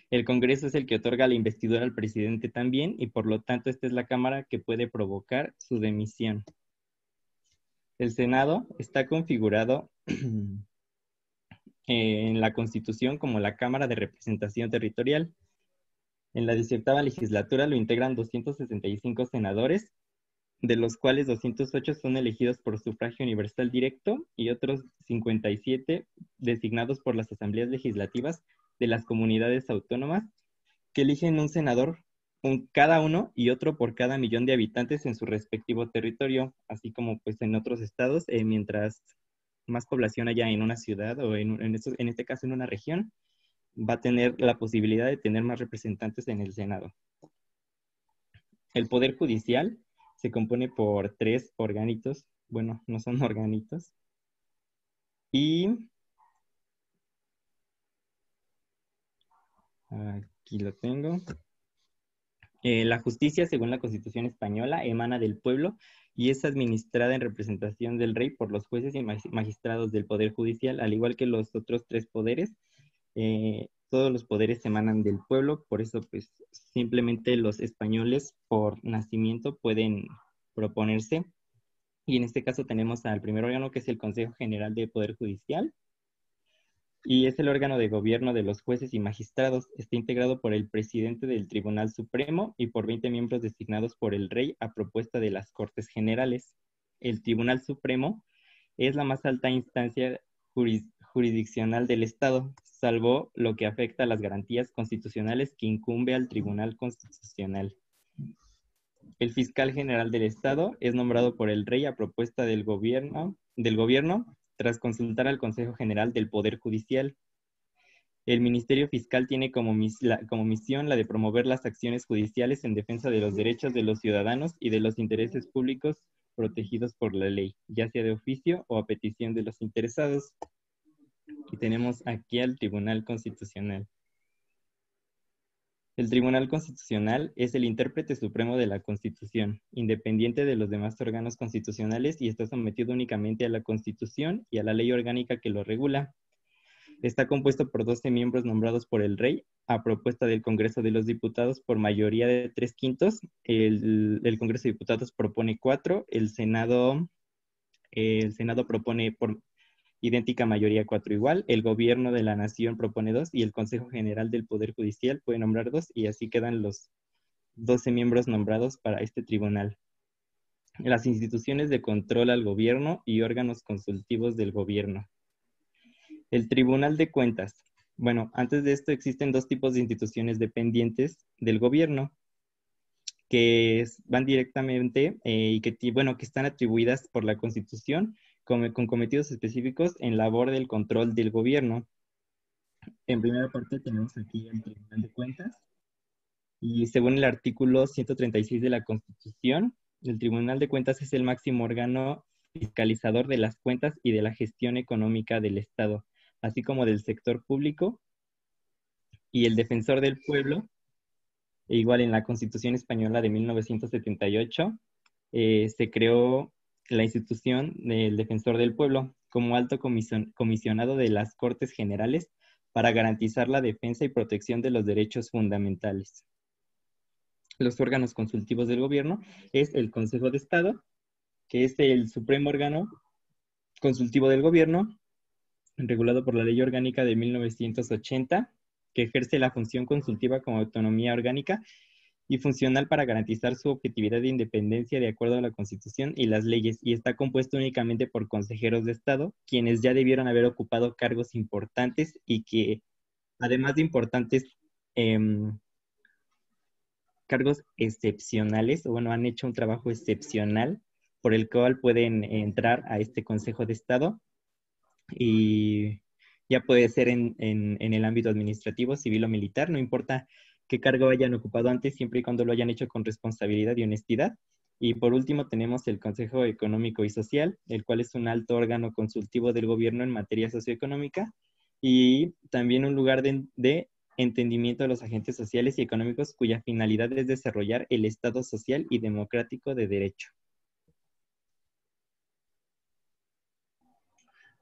Speaker 8: El Congreso es el que otorga la investidura al presidente también, y por lo tanto esta es la Cámara que puede provocar su dimisión. El Senado está configurado en la Constitución como la Cámara de Representación Territorial. En la 18ª legislatura lo integran 265 senadores, de los cuales 208 son elegidos por sufragio universal directo y otros 57 designados por las asambleas legislativas de las comunidades autónomas, que eligen un senador cada uno y otro por cada millón de habitantes en su respectivo territorio, así como pues en otros estados, mientras más población haya en una ciudad o en este caso en una región, va a tener la posibilidad de tener más representantes en el Senado. El Poder Judicial se compone por 3 organitos, bueno, no son organitos, y aquí lo tengo. La justicia, según la Constitución española, emana del pueblo y es administrada en representación del rey por los jueces y magistrados del Poder Judicial, al igual que los otros 3 poderes. Todos los poderes emanan del pueblo, por eso pues simplemente los españoles por nacimiento pueden proponerse. Y en este caso tenemos al primer órgano, que es el Consejo General del Poder Judicial, y es el órgano de gobierno de los jueces y magistrados. Está integrado por el presidente del Tribunal Supremo y por 20 miembros designados por el rey a propuesta de las Cortes Generales. El Tribunal Supremo es la más alta instancia jurisdiccional del Estado, salvo lo que afecta a las garantías constitucionales que incumbe al Tribunal Constitucional. El fiscal general del Estado es nombrado por el rey a propuesta del gobierno tras consultar al Consejo General del Poder Judicial. El Ministerio Fiscal tiene como misión la de promover las acciones judiciales en defensa de los derechos de los ciudadanos y de los intereses públicos protegidos por la ley, ya sea de oficio o a petición de los interesados. Y tenemos aquí al Tribunal Constitucional. El Tribunal Constitucional es el intérprete supremo de la Constitución, independiente de los demás órganos constitucionales, y está sometido únicamente a la Constitución y a la ley orgánica que lo regula. Está compuesto por 12 miembros nombrados por el rey a propuesta del Congreso de los Diputados por mayoría de 3/5. El Congreso de Diputados propone 4, el Senado propone idéntica mayoría 4 igual, el gobierno de la nación propone 2 y el Consejo General del Poder Judicial puede nombrar 2 y así quedan los 12 miembros nombrados para este tribunal. Las instituciones de control al gobierno y órganos consultivos del gobierno. El Tribunal de Cuentas. Bueno, antes de esto existen dos tipos de instituciones dependientes del gobierno que van directamente y que están atribuidas por la Constitución con cometidos específicos en labor del control del gobierno. En primera parte tenemos aquí el Tribunal de Cuentas y según el artículo 136 de la Constitución, el Tribunal de Cuentas es el máximo órgano fiscalizador de las cuentas y de la gestión económica del Estado, así como del sector público, y el Defensor del Pueblo, e igual en la Constitución Española de 1978, se creó la institución del Defensor del Pueblo como alto comisionado de las Cortes Generales para garantizar la defensa y protección de los derechos fundamentales. Los órganos consultivos del gobierno es el Consejo de Estado, que es el supremo órgano consultivo del gobierno, regulado por la Ley Orgánica de 1980, que ejerce la función consultiva como autonomía orgánica y funcional para garantizar su objetividad e independencia de acuerdo a la Constitución y las leyes, y está compuesto únicamente por consejeros de Estado, quienes ya debieron haber ocupado cargos importantes y que, además de importantes cargos excepcionales, han hecho un trabajo excepcional por el cual pueden entrar a este Consejo de Estado, y ya puede ser en el ámbito administrativo, civil o militar, no importa qué cargo hayan ocupado antes, siempre y cuando lo hayan hecho con responsabilidad y honestidad. Y por último tenemos el Consejo Económico y Social, el cual es un alto órgano consultivo del gobierno en materia socioeconómica y también un lugar de entendimiento de los agentes sociales y económicos cuya finalidad es desarrollar el Estado social y democrático de derecho.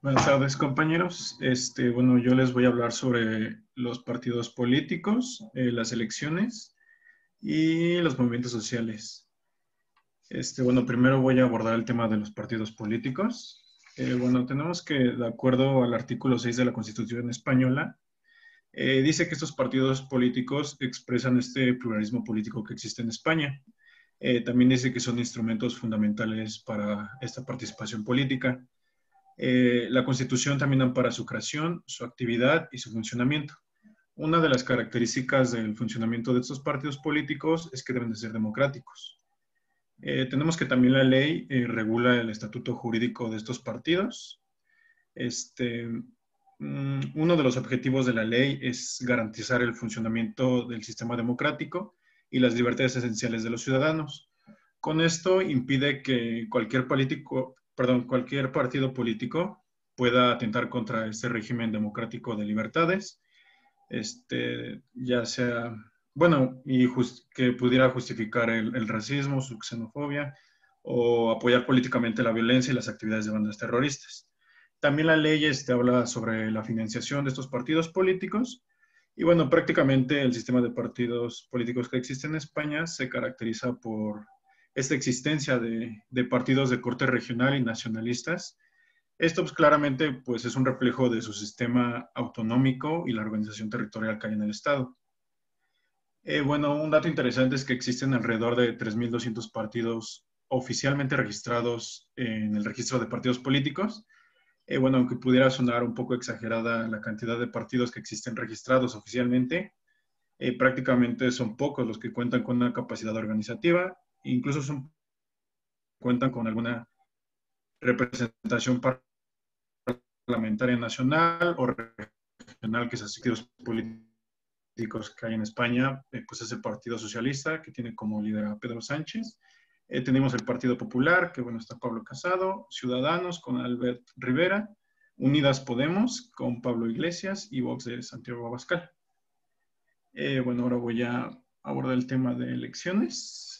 Speaker 9: Buenas tardes, compañeros. Yo les voy a hablar sobre los partidos políticos, las elecciones y los movimientos sociales. Primero voy a abordar el tema de los partidos políticos. Tenemos que, de acuerdo al artículo 6 de la Constitución Española, dice que estos partidos políticos expresan este pluralismo político que existe en España. También dice que son instrumentos fundamentales para esta participación política. La Constitución también ampara su creación, su actividad y su funcionamiento. Una de las características del funcionamiento de estos partidos políticos es que deben de ser democráticos. Tenemos que también la ley regula el estatuto jurídico de estos partidos. Uno de los objetivos de la ley es garantizar el funcionamiento del sistema democrático y las libertades esenciales de los ciudadanos. Con esto impide que cualquier partido político pueda atentar contra este régimen democrático de libertades, ya sea, que pudiera justificar el racismo, su xenofobia, o apoyar políticamente la violencia y las actividades de bandas terroristas. También la ley habla sobre la financiación de estos partidos políticos, y prácticamente el sistema de partidos políticos que existe en España se caracteriza por esta existencia de partidos de corte regional y nacionalistas. Esto claramente es un reflejo de su sistema autonómico y la organización territorial que hay en el Estado. Un dato interesante es que existen alrededor de 3.200 partidos oficialmente registrados en el registro de partidos políticos. Aunque pudiera sonar un poco exagerada la cantidad de partidos que existen registrados oficialmente, prácticamente son pocos los que cuentan con una capacidad organizativa, incluso cuentan con alguna representación parlamentaria nacional o regional, que es partidos políticos que hay en España, es el Partido Socialista, que tiene como líder a Pedro Sánchez. Tenemos el Partido Popular, que está Pablo Casado, Ciudadanos con Albert Rivera, Unidas Podemos con Pablo Iglesias y Vox de Santiago Abascal. Ahora voy a abordar el tema de elecciones.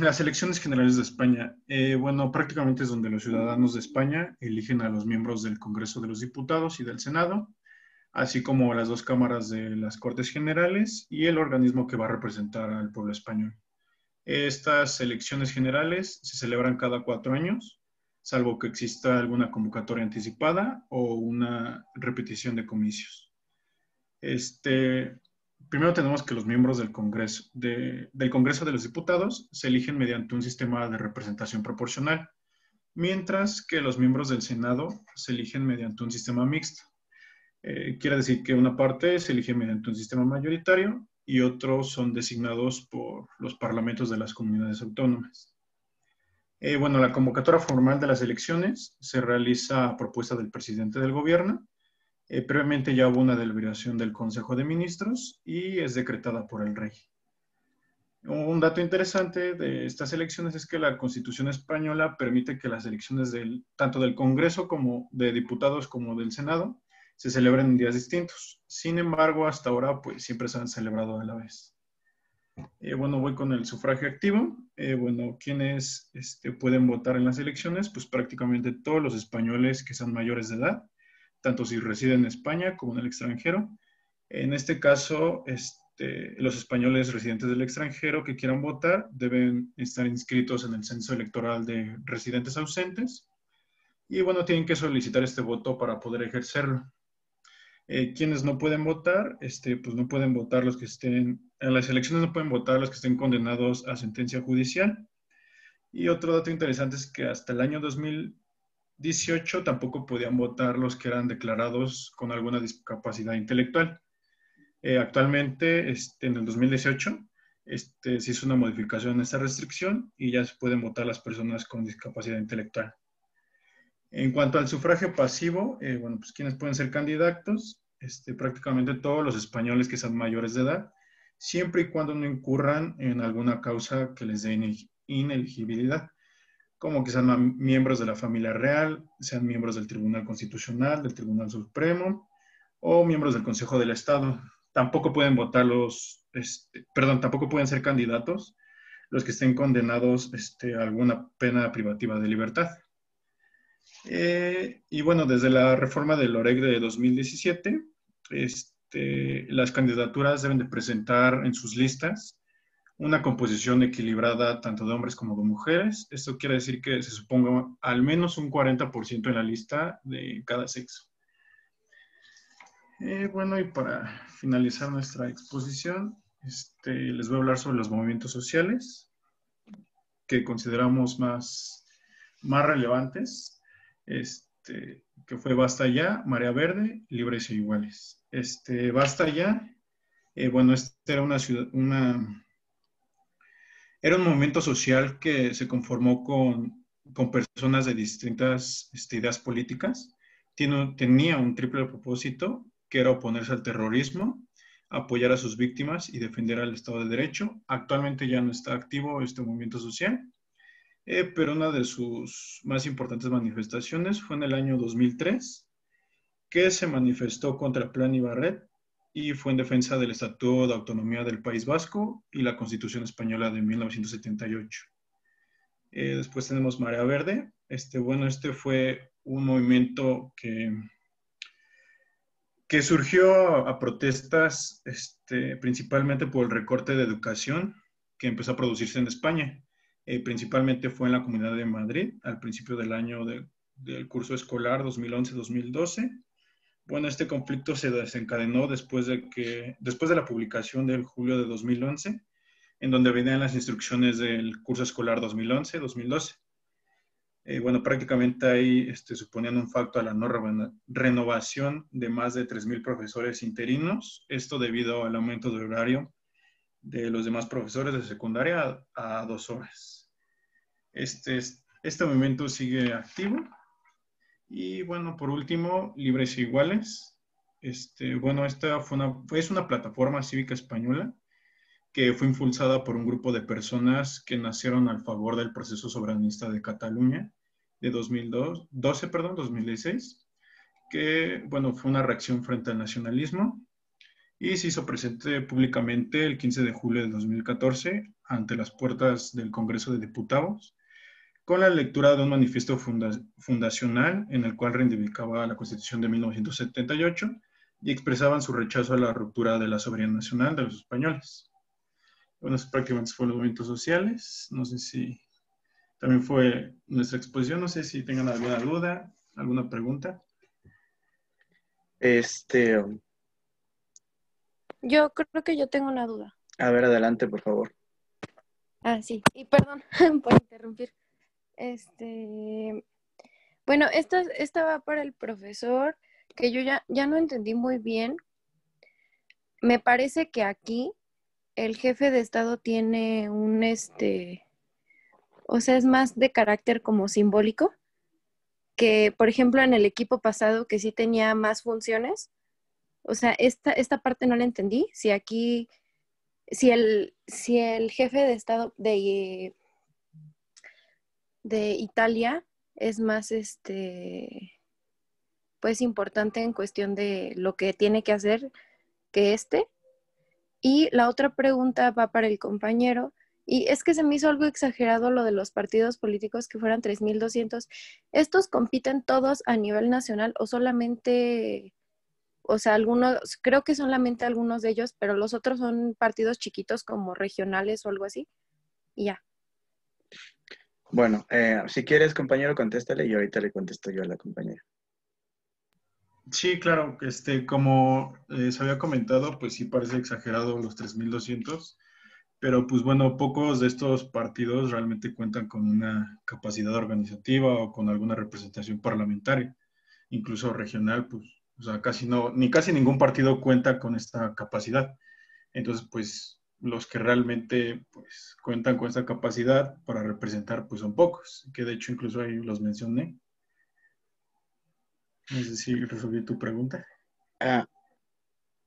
Speaker 9: Las elecciones generales de España. Prácticamente es donde los ciudadanos de España eligen a los miembros del Congreso de los Diputados y del Senado, así como las dos cámaras de las Cortes Generales y el organismo que va a representar al pueblo español. Estas elecciones generales se celebran cada 4 años, salvo que exista alguna convocatoria anticipada o una repetición de comicios. Primero tenemos que los miembros del Congreso de los Diputados se eligen mediante un sistema de representación proporcional, mientras que los miembros del Senado se eligen mediante un sistema mixto. Quiere decir que una parte se elige mediante un sistema mayoritario y otros son designados por los parlamentos de las comunidades autónomas. Bueno, la convocatoria formal de las elecciones se realiza a propuesta del presidente del gobierno. Previamente ya hubo una deliberación del Consejo de Ministros y es decretada por el rey. Un dato interesante de estas elecciones es que la Constitución española permite que las elecciones tanto del Congreso como de diputados como del Senado se celebren en días distintos. Sin embargo, hasta ahora pues siempre se han celebrado a la vez. Bueno, voy con el sufragio activo. Bueno, ¿quiénes pueden votar en las elecciones? Pues prácticamente todos los españoles que sean mayores de edad, tanto si residen en España como en el extranjero. En este caso, los españoles residentes del extranjero que quieran votar deben estar inscritos en el censo electoral de residentes ausentes y bueno, tienen que solicitar este voto para poder ejercerlo. Quienes no pueden votar, pues no pueden votar los que estén, en las elecciones no pueden votar los que estén condenados a sentencia judicial. Y otro dato interesante es que hasta el año 2018 tampoco podían votar los que eran declarados con alguna discapacidad intelectual. Actualmente, en el 2018, se hizo una modificación en esta restricción y ya se pueden votar las personas con discapacidad intelectual. En cuanto al sufragio pasivo, bueno, pues quienes pueden ser candidatos, prácticamente todos los españoles que sean mayores de edad, siempre y cuando no incurran en alguna causa que les dé ineligibilidad, como que sean miembros de la familia real, sean miembros del Tribunal Constitucional, del Tribunal Supremo o miembros del Consejo del Estado. Tampoco pueden votar tampoco pueden ser candidatos los que estén condenados a alguna pena privativa de libertad. Y bueno, desde la reforma del OREC de 2017, las candidaturas deben de presentar en sus listas una composición equilibrada tanto de hombres como de mujeres. Esto quiere decir que se suponga al menos un 40% en la lista de cada sexo. Bueno, y para finalizar nuestra exposición, les voy a hablar sobre los movimientos sociales que consideramos más relevantes, que fue Basta Ya, Marea Verde, Libres e Iguales. Basta Ya, bueno, era un movimiento social que se conformó con personas de distintas ideas políticas. Tenía un triple propósito, que era oponerse al terrorismo, apoyar a sus víctimas y defender al Estado de Derecho. Actualmente ya no está activo este movimiento social, pero una de sus más importantes manifestaciones fue en el año 2003, que se manifestó contra el Plan Ibarret y fue en defensa del Estatuto de Autonomía del País Vasco y la Constitución Española de 1978. Después tenemos Marea Verde. Bueno, fue un movimiento que surgió a protestas principalmente por el recorte de educación que empezó a producirse en España. Principalmente fue en la Comunidad de Madrid al principio del año del curso escolar 2011-2012. Bueno, este conflicto se desencadenó después de la publicación del julio de 2011, en donde venían las instrucciones del curso escolar 2011-2012. Bueno, prácticamente ahí suponían un facto a la no renovación de más de 3,000 profesores interinos, esto debido al aumento de horario de los demás profesores de secundaria a 2 horas. Este movimiento sigue activo. Y bueno, por último, Libres e Iguales. Bueno, esta es una plataforma cívica española que fue impulsada por un grupo de personas que nacieron al favor del proceso soberanista de Cataluña de 2016, que, bueno, fue una reacción frente al nacionalismo y se hizo presente públicamente el 15 de julio de 2014 ante las puertas del Congreso de Diputados, con la lectura de un manifiesto fundacional en el cual reivindicaba la Constitución de 1978 y expresaban su rechazo a la ruptura de la soberanía nacional de los españoles. bueno, prácticamente fueron los movimientos sociales. No sé si también fue nuestra exposición, no sé si tengan alguna duda, alguna pregunta.
Speaker 2: Este,
Speaker 10: Yo creo que yo tengo una duda.
Speaker 2: a ver, adelante, por favor.
Speaker 10: Ah, sí, y perdón por interrumpir. Bueno, esta va para el profesor, que yo ya no entendí muy bien. Me parece que aquí el jefe de Estado tiene o sea, es más de carácter como simbólico, que por ejemplo en el equipo pasado que sí tenía más funciones. O sea, esta parte no la entendí. Si aquí, si el jefe de Estado de Italia es más pues importante en cuestión de lo que tiene que hacer que este. Y la otra pregunta va para el compañero, y es que se me hizo algo exagerado lo de los partidos políticos que fueran 3.200. ¿Estos compiten todos a nivel nacional o solamente, o sea, algunos, creo que solamente algunos de ellos, pero los otros son partidos chiquitos como regionales o algo así? Y ya.
Speaker 2: Bueno, si quieres, compañero, contéstale y ahorita le contesto yo a la compañera.
Speaker 9: Sí, claro, como se había comentado, pues sí parece exagerado los 3.200, pero pues bueno, pocos de estos partidos realmente cuentan con una capacidad organizativa o con alguna representación parlamentaria, incluso regional, pues, o sea, casi no, ni casi ningún partido cuenta con esta capacidad. Entonces, pues los que realmente pues cuentan con esta capacidad para representar, pues son pocos, que de hecho incluso ahí los mencioné. No sé si resolví tu pregunta.
Speaker 2: Ah,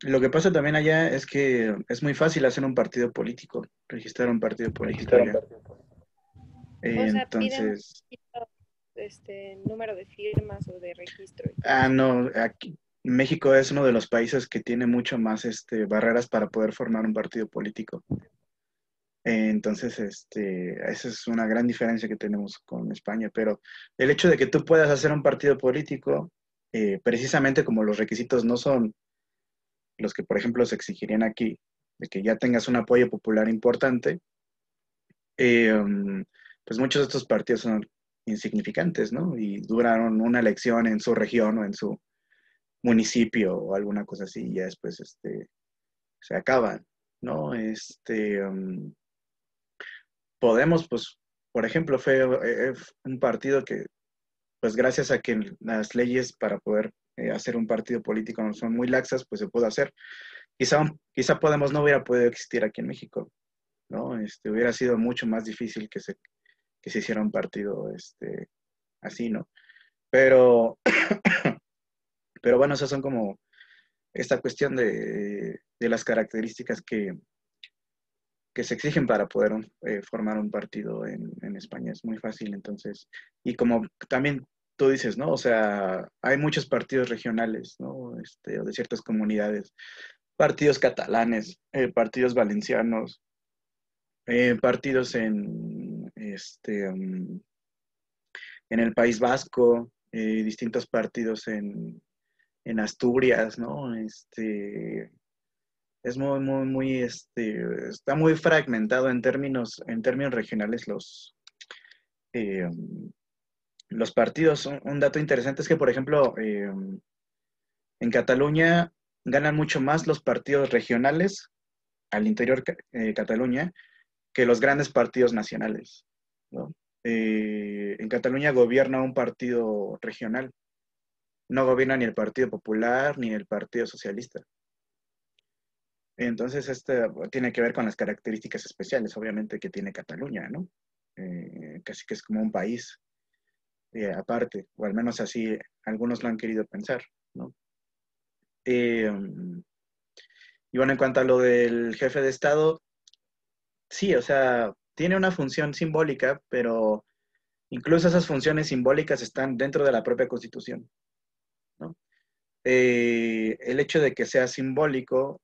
Speaker 2: lo que pasa también allá es que es muy fácil hacer un partido político, registrar un partido político allá.
Speaker 10: O sea, piden
Speaker 2: Entonces,
Speaker 10: número de firmas o de registro y todo
Speaker 2: ah,
Speaker 10: eso.
Speaker 2: no, aquí México es uno de los países que tiene mucho más barreras para poder formar un partido político. Entonces, esa es una gran diferencia que tenemos con España, pero el hecho de que tú puedas hacer un partido político, precisamente como los requisitos no son los que, por ejemplo, se exigirían aquí, de que ya tengas un apoyo popular importante, pues muchos de estos partidos son insignificantes, ¿no? Y duraron una elección en su región o en su municipio o alguna cosa así, y ya después se acaban, ¿no? Podemos, pues, por ejemplo, fue un partido que, pues gracias a que las leyes para poder hacer un partido político no son muy laxas, pues se pudo hacer. Quizá Podemos no hubiera podido existir aquí en México, ¿no? Hubiera sido mucho más difícil que se hiciera un partido así, ¿no? Pero, pero bueno, esas son como esta cuestión de las características que se exigen para poder formar un partido en España. Es muy fácil, entonces. Y como también tú dices, ¿no? O sea, hay muchos partidos regionales, ¿no? O de ciertas comunidades, partidos catalanes, partidos valencianos, partidos en el País Vasco, distintos partidos en Asturias, ¿no? Es muy, está muy fragmentado en términos regionales eh, los partidos. Un dato interesante es que, por ejemplo, en Cataluña ganan mucho más los partidos regionales al interior de Cataluña que los grandes partidos nacionales, ¿no? En Cataluña gobierna un partido regional, no gobierna ni el Partido Popular ni el Partido Socialista. Entonces, tiene que ver con las características especiales, obviamente, que tiene Cataluña, ¿no? Casi que es como un país aparte, o al menos así algunos lo han querido pensar, ¿no? Eh, y bueno, en cuanto a lo del jefe de Estado, sí, o sea, tiene una función simbólica, pero incluso esas funciones simbólicas están dentro de la propia Constitución, ¿no? El hecho de que sea simbólico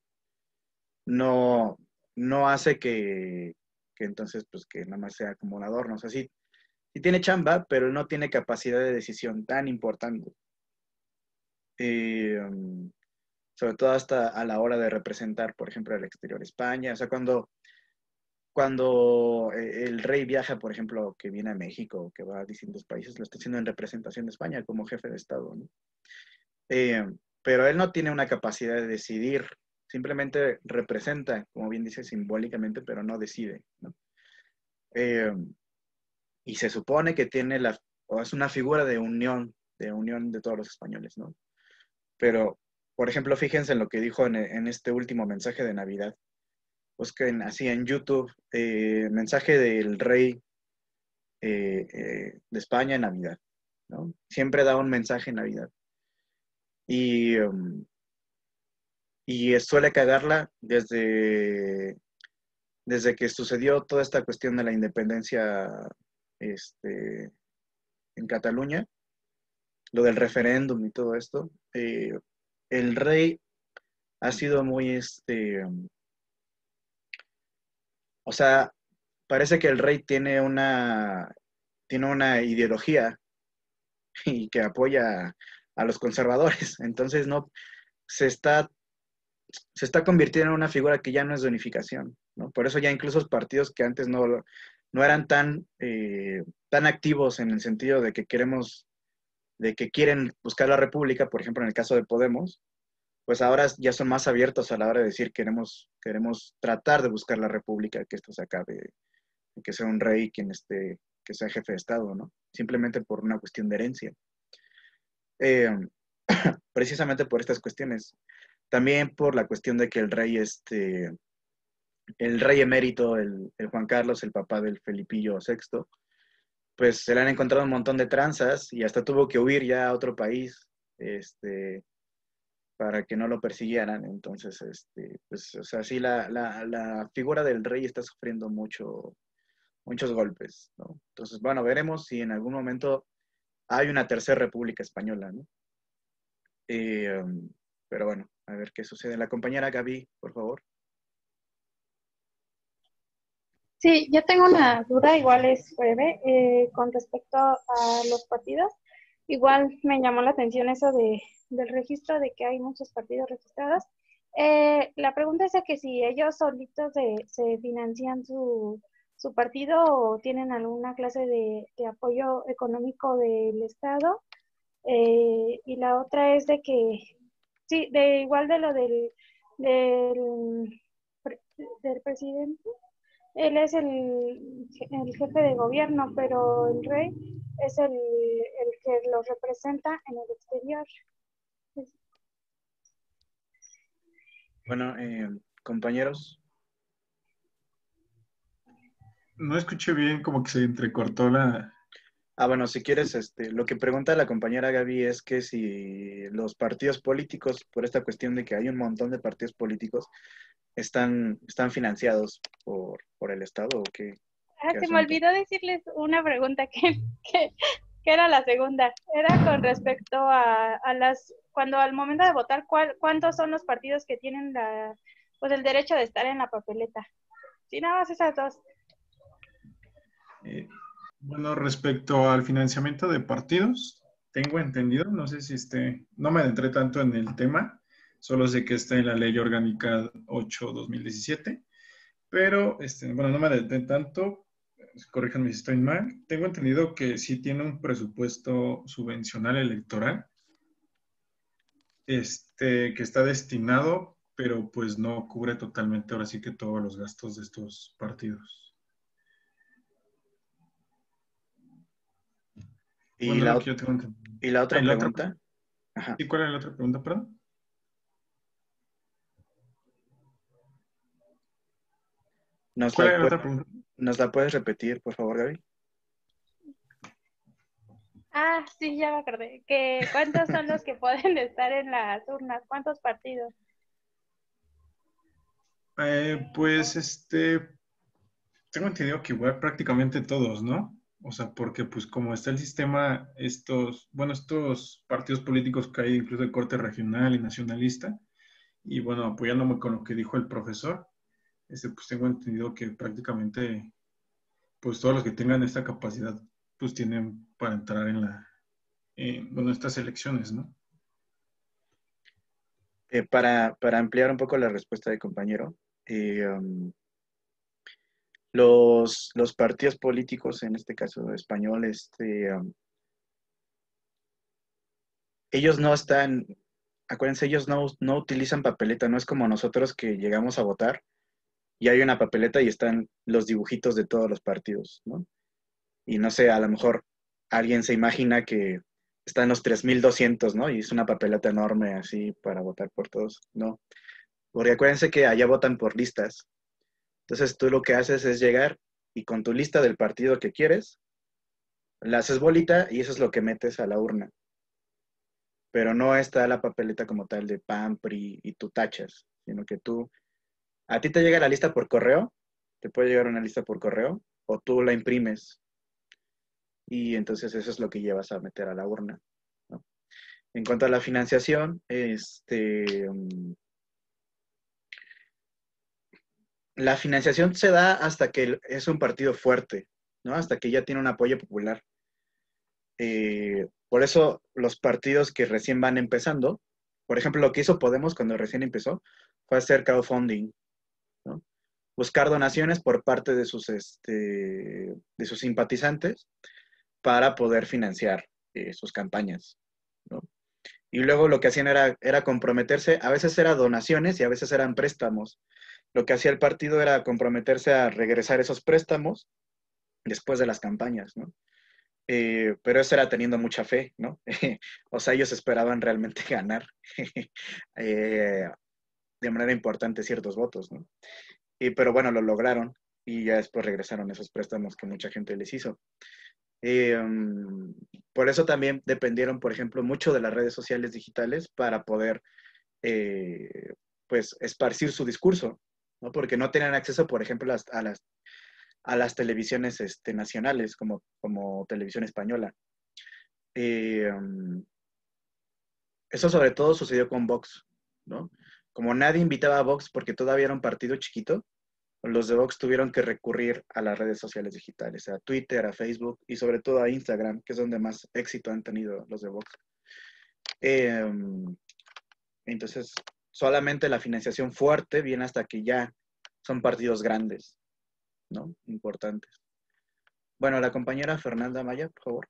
Speaker 2: no, no hace que entonces, pues que nada más sea como un adorno. O sea, sí, sí tiene chamba, pero no tiene capacidad de decisión tan importante. Sobre todo hasta a la hora de representar, por ejemplo, al exterior España. O sea, cuando cuando el rey viaja, por ejemplo, que viene a México, que va a distintos países, lo está haciendo en representación de España como jefe de Estado, ¿no? Eh, pero él no tiene una capacidad de decidir, simplemente representa, como bien dice, simbólicamente, pero no decide, ¿no? Eh, y se supone que tiene o es una figura de unión de todos los españoles, ¿no? Pero, por ejemplo, fíjense en lo que dijo en este último mensaje de Navidad. Busquen así en YouTube, mensaje del rey de España en Navidad, ¿no? Siempre da un mensaje en Navidad. Y suele cagarla desde que sucedió toda esta cuestión de la independencia en Cataluña, lo del referéndum y todo esto. El rey ha sido muy, o sea, parece que el rey tiene una ideología y que apoya a los conservadores. Entonces no se está convirtiendo en una figura que ya no es de unificación, ¿no? Por eso ya incluso los partidos que antes no eran tan activos en el sentido de que quieren buscar la república, por ejemplo, en el caso de Podemos, pues ahora ya son más abiertos a la hora de decir queremos tratar de buscar la república, que esto se acabe, que sea un rey que sea jefe de Estado, ¿no? Simplemente por una cuestión de herencia. Precisamente por estas cuestiones. También por la cuestión de que el rey emérito, el Juan Carlos, el papá del Felipillo VI, pues se le han encontrado un montón de tranzas y hasta tuvo que huir ya a otro país, para que no lo persiguieran. Entonces, pues, o sea, sí, la figura del rey está sufriendo muchos golpes, ¿no? Entonces, bueno, veremos si en algún momento hay una tercera república española, ¿no? Pero bueno, a ver qué sucede. La compañera Gaby, por favor.
Speaker 11: Sí, yo tengo una duda, igual es breve, con respecto a los partidos. Igual me llamó la atención eso del registro, de que hay muchos partidos registrados. La pregunta es de que si ellos solitos se financian su partido o tienen alguna clase de apoyo económico del Estado. Y la otra es de que, sí, igual de lo del presidente. Él es el jefe de gobierno, pero el rey es el que lo representa en el exterior.
Speaker 2: Bueno, compañeros.
Speaker 9: No escuché bien, como que se entrecortó la...
Speaker 2: Bueno, si quieres, lo que pregunta la compañera Gaby es que si los partidos políticos, por esta cuestión de que hay un montón de partidos políticos, están financiados por el Estado o qué.
Speaker 11: Se me olvidó decirles una pregunta que era la segunda. Era con respecto a cuando al momento de votar, ¿cuántos son los partidos que tienen pues el derecho de estar en la papeleta? Sí, nada más esas dos.
Speaker 9: Bueno, respecto al financiamiento de partidos, tengo entendido, no sé si no me adentré tanto en el tema, solo sé que está en la Ley Orgánica 8/2017, pero, bueno, no me adentré tanto, corríjanme si estoy mal. Tengo entendido que sí tiene un presupuesto subvencional electoral, que está destinado, pero pues no cubre totalmente ahora sí que todos los gastos de estos partidos.
Speaker 2: ¿Y,
Speaker 9: bueno,
Speaker 2: la,
Speaker 9: yo tengo entendido.
Speaker 2: ¿Y la otra pregunta? Ajá.
Speaker 9: ¿Y cuál es la otra pregunta, perdón?
Speaker 2: ¿Cuál es la otra pregunta? ¿Nos la puedes repetir, por favor, Gaby?
Speaker 11: Sí, ya me acordé. ¿Cuántos son los que pueden estar en las urnas? ¿Cuántos partidos?
Speaker 9: Pues, tengo entendido que igual prácticamente todos, ¿no? O sea, porque pues como está el sistema, estos partidos políticos que hay incluso de corte regional y nacionalista, y bueno, apoyándome con lo que dijo el profesor, pues tengo entendido que prácticamente, pues todos los que tengan esta capacidad, pues tienen para entrar en estas elecciones, ¿no?
Speaker 2: Para ampliar un poco la respuesta del compañero, los partidos políticos, en este caso español, ellos no están, acuérdense, ellos no utilizan papeleta, no es como nosotros que llegamos a votar y hay una papeleta y están los dibujitos de todos los partidos, ¿no? Y no sé, a lo mejor alguien se imagina que están los 3.200, ¿no? Y es una papeleta enorme así para votar por todos, ¿no? Porque acuérdense que allá votan por listas. Entonces tú lo que haces es llegar y con tu lista del partido que quieres, la haces bolita y eso es lo que metes a la urna. Pero no está la papeleta como tal de PAN, PRI y tú tachas, sino que a ti te llega la lista por correo, te puede llegar una lista por correo, o tú la imprimes y entonces eso es lo que llevas a meter a la urna, ¿no? En cuanto a la financiación, la financiación se da hasta que es un partido fuerte, ¿no? Hasta que ya tiene un apoyo popular. Por eso los partidos que recién van empezando, por ejemplo, lo que hizo Podemos cuando recién empezó, fue hacer crowdfunding, ¿no? Buscar donaciones por parte de sus simpatizantes para poder financiar sus campañas, ¿no? Y luego lo que hacían era comprometerse, a veces eran donaciones y a veces eran préstamos. Lo que hacía el partido era comprometerse a regresar esos préstamos después de las campañas, ¿no? Pero eso era teniendo mucha fe, ¿no? O sea, ellos esperaban realmente ganar de manera importante ciertos votos, ¿no? Pero bueno, lo lograron y ya después regresaron esos préstamos que mucha gente les hizo. Por eso también dependieron, por ejemplo, mucho de las redes sociales digitales para poder, pues, esparcir su discurso, ¿no? Porque no tenían acceso, por ejemplo, a las televisiones nacionales, como Televisión Española. Eso sobre todo sucedió con Vox, ¿no? Como nadie invitaba a Vox porque todavía era un partido chiquito, los de Vox tuvieron que recurrir a las redes sociales digitales, a Twitter, a Facebook y sobre todo a Instagram, que es donde más éxito han tenido los de Vox. Entonces, solamente la financiación fuerte viene hasta que ya son partidos grandes, ¿no? Importantes. Bueno, la compañera Fernanda Maya, por favor.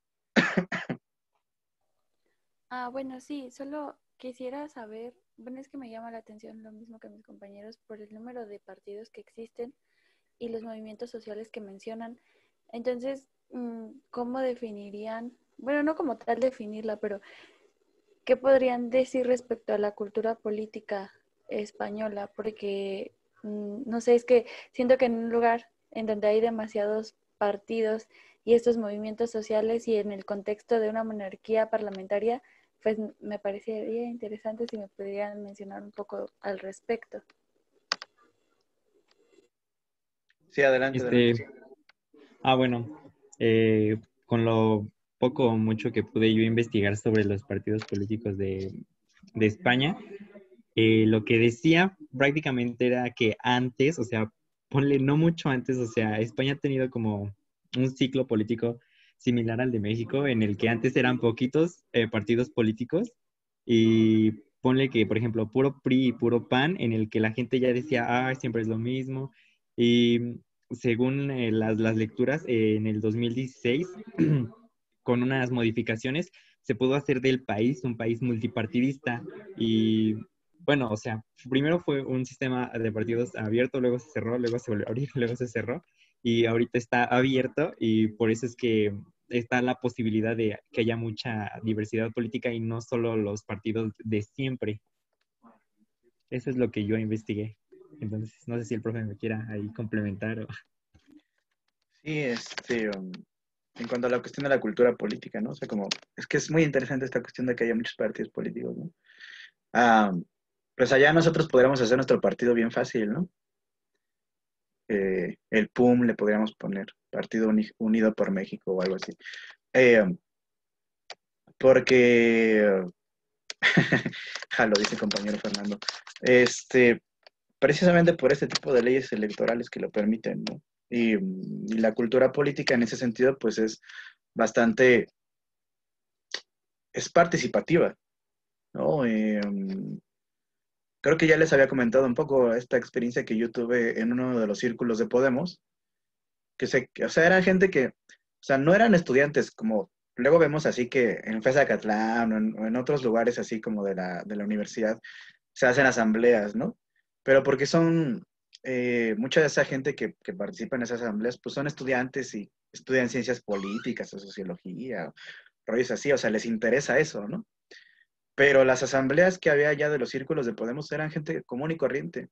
Speaker 12: Bueno, sí, solo quisiera saber, bueno, es que me llama la atención lo mismo que mis compañeros por el número de partidos que existen y los movimientos sociales que mencionan. Entonces, ¿cómo definirían, bueno, no como tal definirla, pero qué podrían decir respecto a la cultura política española? Porque, no sé, es que siento que en un lugar en donde hay demasiados partidos y estos movimientos sociales y en el contexto de una monarquía parlamentaria, pues me parecería interesante si me pudieran mencionar un poco al respecto.
Speaker 2: Sí, adelante.
Speaker 8: Bueno, con lo poco o mucho que pude yo investigar sobre los partidos políticos de España, lo que decía prácticamente era que antes, o sea, ponle no mucho antes, o sea, España ha tenido como un ciclo político similar al de México, en el que antes eran poquitos partidos políticos y ponle que, por ejemplo, puro PRI y puro PAN, en el que la gente ya decía, siempre es lo mismo. Y según las lecturas, en el 2016, con unas modificaciones, se pudo hacer del país un país multipartidista y bueno, o sea, primero fue un sistema de partidos abierto, luego se cerró, luego se volvió a abrir, luego se cerró y ahorita está abierto y por eso es que está la posibilidad de que haya mucha diversidad política y no solo los partidos de siempre. Eso es lo que yo investigué. Entonces, no sé si el profe me quiera ahí complementar o...
Speaker 2: Sí, en cuanto a la cuestión de la cultura política, ¿no? O sea, como, es que es muy interesante esta cuestión de que haya muchos partidos políticos, ¿no? Pues allá nosotros podríamos hacer nuestro partido bien fácil, ¿no? El PUM le podríamos poner, Partido Unido por México o algo así. Porque, lo dice compañero Fernando, precisamente por este tipo de leyes electorales que lo permiten, ¿no? Y la cultura política en ese sentido, pues es participativa, ¿no? Creo que ya les había comentado un poco esta experiencia que yo tuve en uno de los círculos de Podemos, o sea, era gente que, o sea, no eran estudiantes como luego vemos así que en FES Acatlán o en otros lugares así como de la universidad se hacen asambleas, ¿no? Pero porque son, mucha de esa gente que participa en esas asambleas, pues son estudiantes y estudian ciencias políticas o sociología, o rollos así, o sea, les interesa eso, ¿no? Pero las asambleas que había allá de los círculos de Podemos eran gente común y corriente,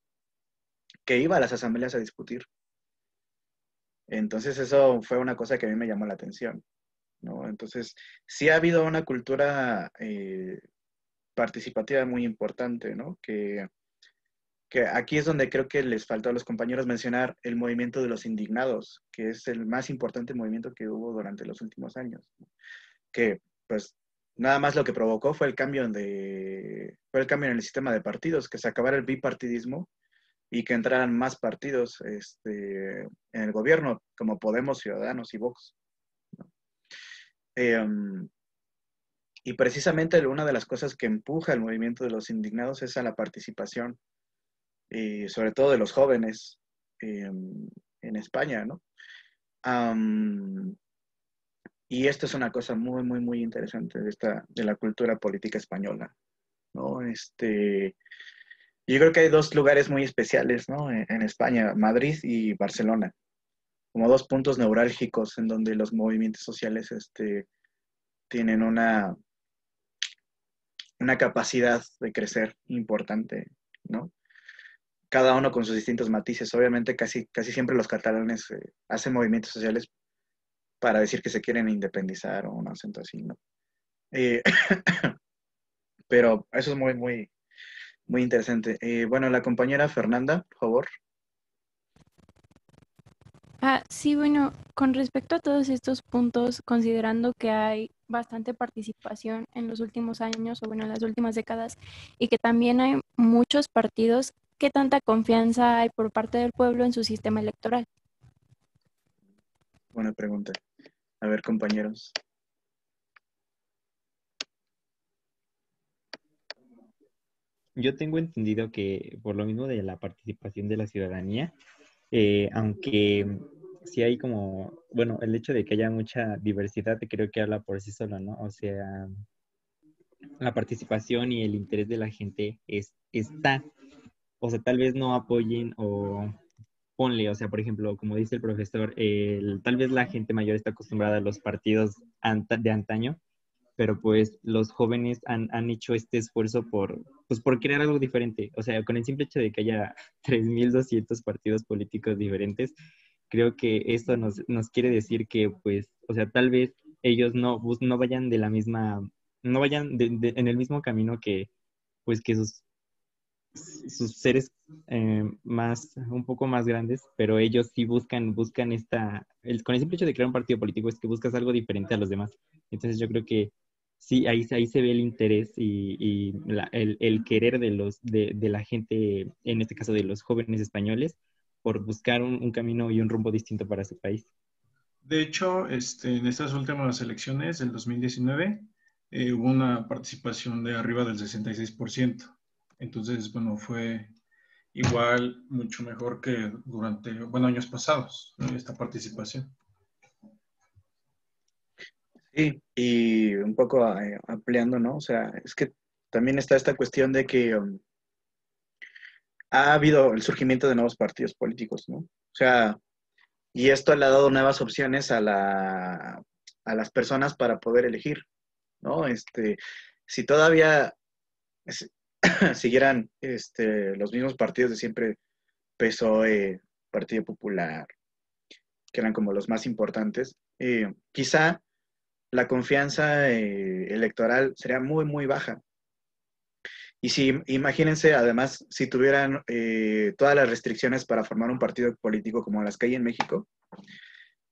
Speaker 2: que iba a las asambleas a discutir. Entonces eso fue una cosa que a mí me llamó la atención, ¿no? Entonces, sí ha habido una cultura participativa muy importante, ¿no? Que aquí es donde creo que les faltó a los compañeros mencionar el movimiento de los indignados, que es el más importante movimiento que hubo durante los últimos años, ¿no? Que pues nada más lo que provocó fue el cambio en el sistema de partidos, que se acabara el bipartidismo y que entraran más partidos en el gobierno, como Podemos, Ciudadanos y Vox, ¿no? Y precisamente una de las cosas que empuja el movimiento de los indignados es a la participación, sobre todo de los jóvenes en España, ¿no? Y esto es una cosa muy, muy, muy interesante de la cultura política española, ¿no? Yo creo que hay dos lugares muy especiales, ¿no? En España, Madrid y Barcelona, como dos puntos neurálgicos en donde los movimientos sociales tienen una capacidad de crecer importante, ¿no? Cada uno con sus distintos matices. Obviamente casi siempre los catalanes hacen movimientos sociales para decir que se quieren independizar o un acento así, ¿no? Pero eso es muy, muy, muy interesante. Bueno, la compañera Fernanda, por favor.
Speaker 12: Sí, bueno, con respecto a todos estos puntos, considerando que hay bastante participación en los últimos años o bueno, en las últimas décadas y que también hay muchos partidos, ¿qué tanta confianza hay por parte del pueblo en su sistema electoral?
Speaker 2: Buena pregunta. A ver, compañeros.
Speaker 8: Yo tengo entendido que por lo mismo de la participación de la ciudadanía, aunque sí hay como, bueno, el hecho de que haya mucha diversidad creo que habla por sí solo, ¿no? O sea, la participación y el interés de la gente está, o sea, tal vez no apoyen o ponle, o sea, por ejemplo, como dice el profesor, tal vez la gente mayor está acostumbrada a los partidos de antaño, pero pues los jóvenes han hecho este esfuerzo por crear algo diferente. O sea, con el simple hecho de que haya 3.200 partidos políticos diferentes, creo que esto nos quiere decir que, pues, o sea, tal vez ellos no vayan de la misma, no vayan en el mismo camino que, pues, que sus seres un poco más grandes, pero ellos sí buscan con el simple hecho de crear un partido político es que buscas algo diferente a los demás. Entonces yo creo que sí, ahí se ve el interés y el querer de la gente, en este caso de los jóvenes españoles, por buscar un camino y un rumbo distinto para su país.
Speaker 9: De hecho, en estas últimas elecciones del 2019 hubo una participación de arriba del 66%. Entonces, bueno, fue igual mucho mejor que durante, bueno, años pasados, ¿no? Esta participación.
Speaker 2: Sí, y un poco ampliando, ¿no? O sea, es que también está esta cuestión de que ha habido el surgimiento de nuevos partidos políticos, ¿no? O sea, y esto le ha dado nuevas opciones a las personas para poder elegir, ¿no? Si todavía siguieran los mismos partidos de siempre, PSOE, Partido Popular, que eran como los más importantes, quizá la confianza electoral sería muy, muy baja. Y si, imagínense, además, si tuvieran todas las restricciones para formar un partido político como las que hay en México,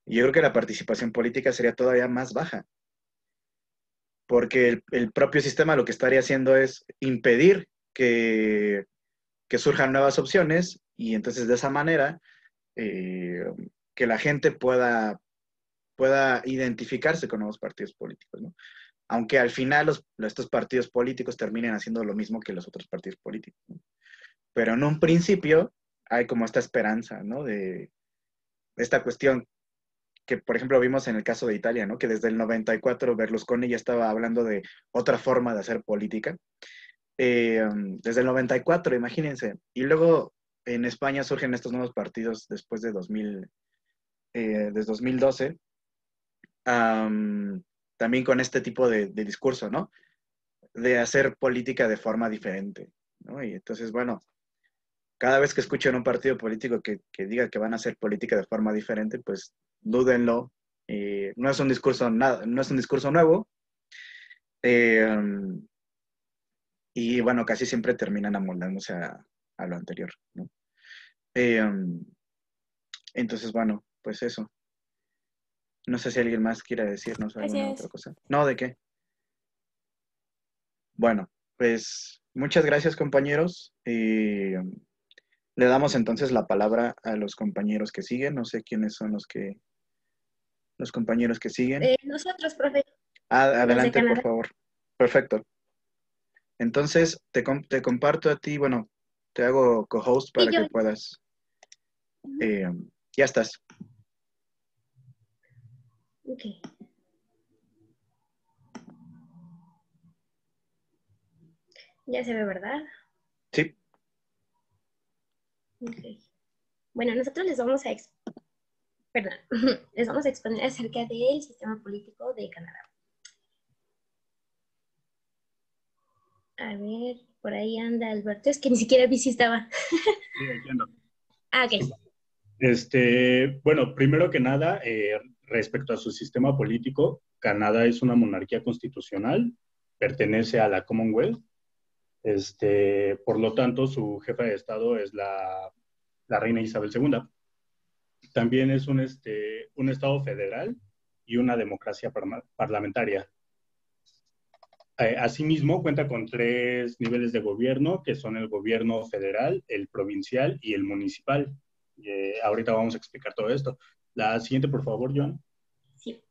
Speaker 2: yo creo que la participación política sería todavía más baja. Porque el propio sistema lo que estaría haciendo es impedir que surjan nuevas opciones y entonces de esa manera que la gente pueda identificarse con nuevos partidos políticos, ¿no? Aunque al final estos partidos políticos terminen haciendo lo mismo que los otros partidos políticos, ¿no? Pero en un principio hay como esta esperanza, ¿no? De esta cuestión que, por ejemplo, vimos en el caso de Italia, ¿no? Que desde el 94 Berlusconi ya estaba hablando de otra forma de hacer política. Desde el 94, imagínense. Y luego en España surgen estos nuevos partidos después de 2012, también con este tipo de discurso, ¿no? De hacer política de forma diferente, ¿no? Y entonces, bueno, cada vez que escuchen un partido político que diga que van a hacer política de forma diferente, pues dúdenlo. No es un discurso no es un discurso nuevo. Y bueno, casi siempre terminan amoldándose a lo anterior, ¿no? Entonces, bueno, pues eso. No sé si alguien más quiera decirnos alguna
Speaker 12: Gracias.
Speaker 2: otra cosa. No, ¿de qué? Bueno, pues muchas gracias, compañeros. Le damos entonces la palabra a los compañeros que siguen. No sé quiénes son los compañeros que siguen.
Speaker 13: Nosotros, profe.
Speaker 2: Adelante, por favor. Perfecto. Entonces, te comparto a ti, bueno, te hago co-host para que puedas. Ya estás.
Speaker 13: Ok. Ya se ve, ¿verdad?
Speaker 2: Sí.
Speaker 13: Ok. Bueno, nosotros les vamos a les vamos a exponer acerca del sistema político de Canadá. A ver, por ahí anda Alberto. Es que ni siquiera vi si estaba.
Speaker 14: Sí, entiendo.
Speaker 13: Ok.
Speaker 14: Bueno, primero que nada, respecto a su sistema político, Canadá es una monarquía constitucional, pertenece a la Commonwealth. Por lo tanto, su jefa de Estado es la reina Isabel II. También es un Estado federal y una democracia parlamentaria. Asimismo, cuenta con 3 niveles de gobierno, que son el gobierno federal, el provincial y el municipal. Ahorita vamos a explicar todo esto. La siguiente, por favor, Joan.
Speaker 13: Sí.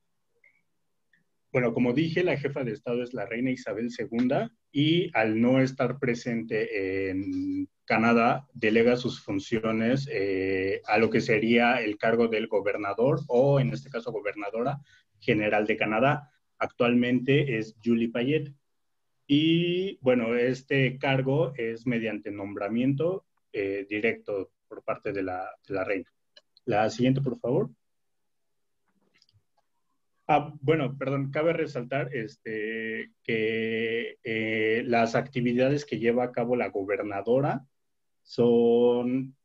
Speaker 14: Bueno, como dije, la jefa de Estado es la reina Isabel II y al no estar presente en Canadá, delega sus funciones a lo que sería el cargo del gobernador o, en este caso, gobernadora general de Canadá. Actualmente es Julie Payette. Y bueno, este cargo es mediante nombramiento directo por parte de la reina. La siguiente, por favor. Bueno, perdón, cabe resaltar que las actividades que lleva a cabo la gobernadora son,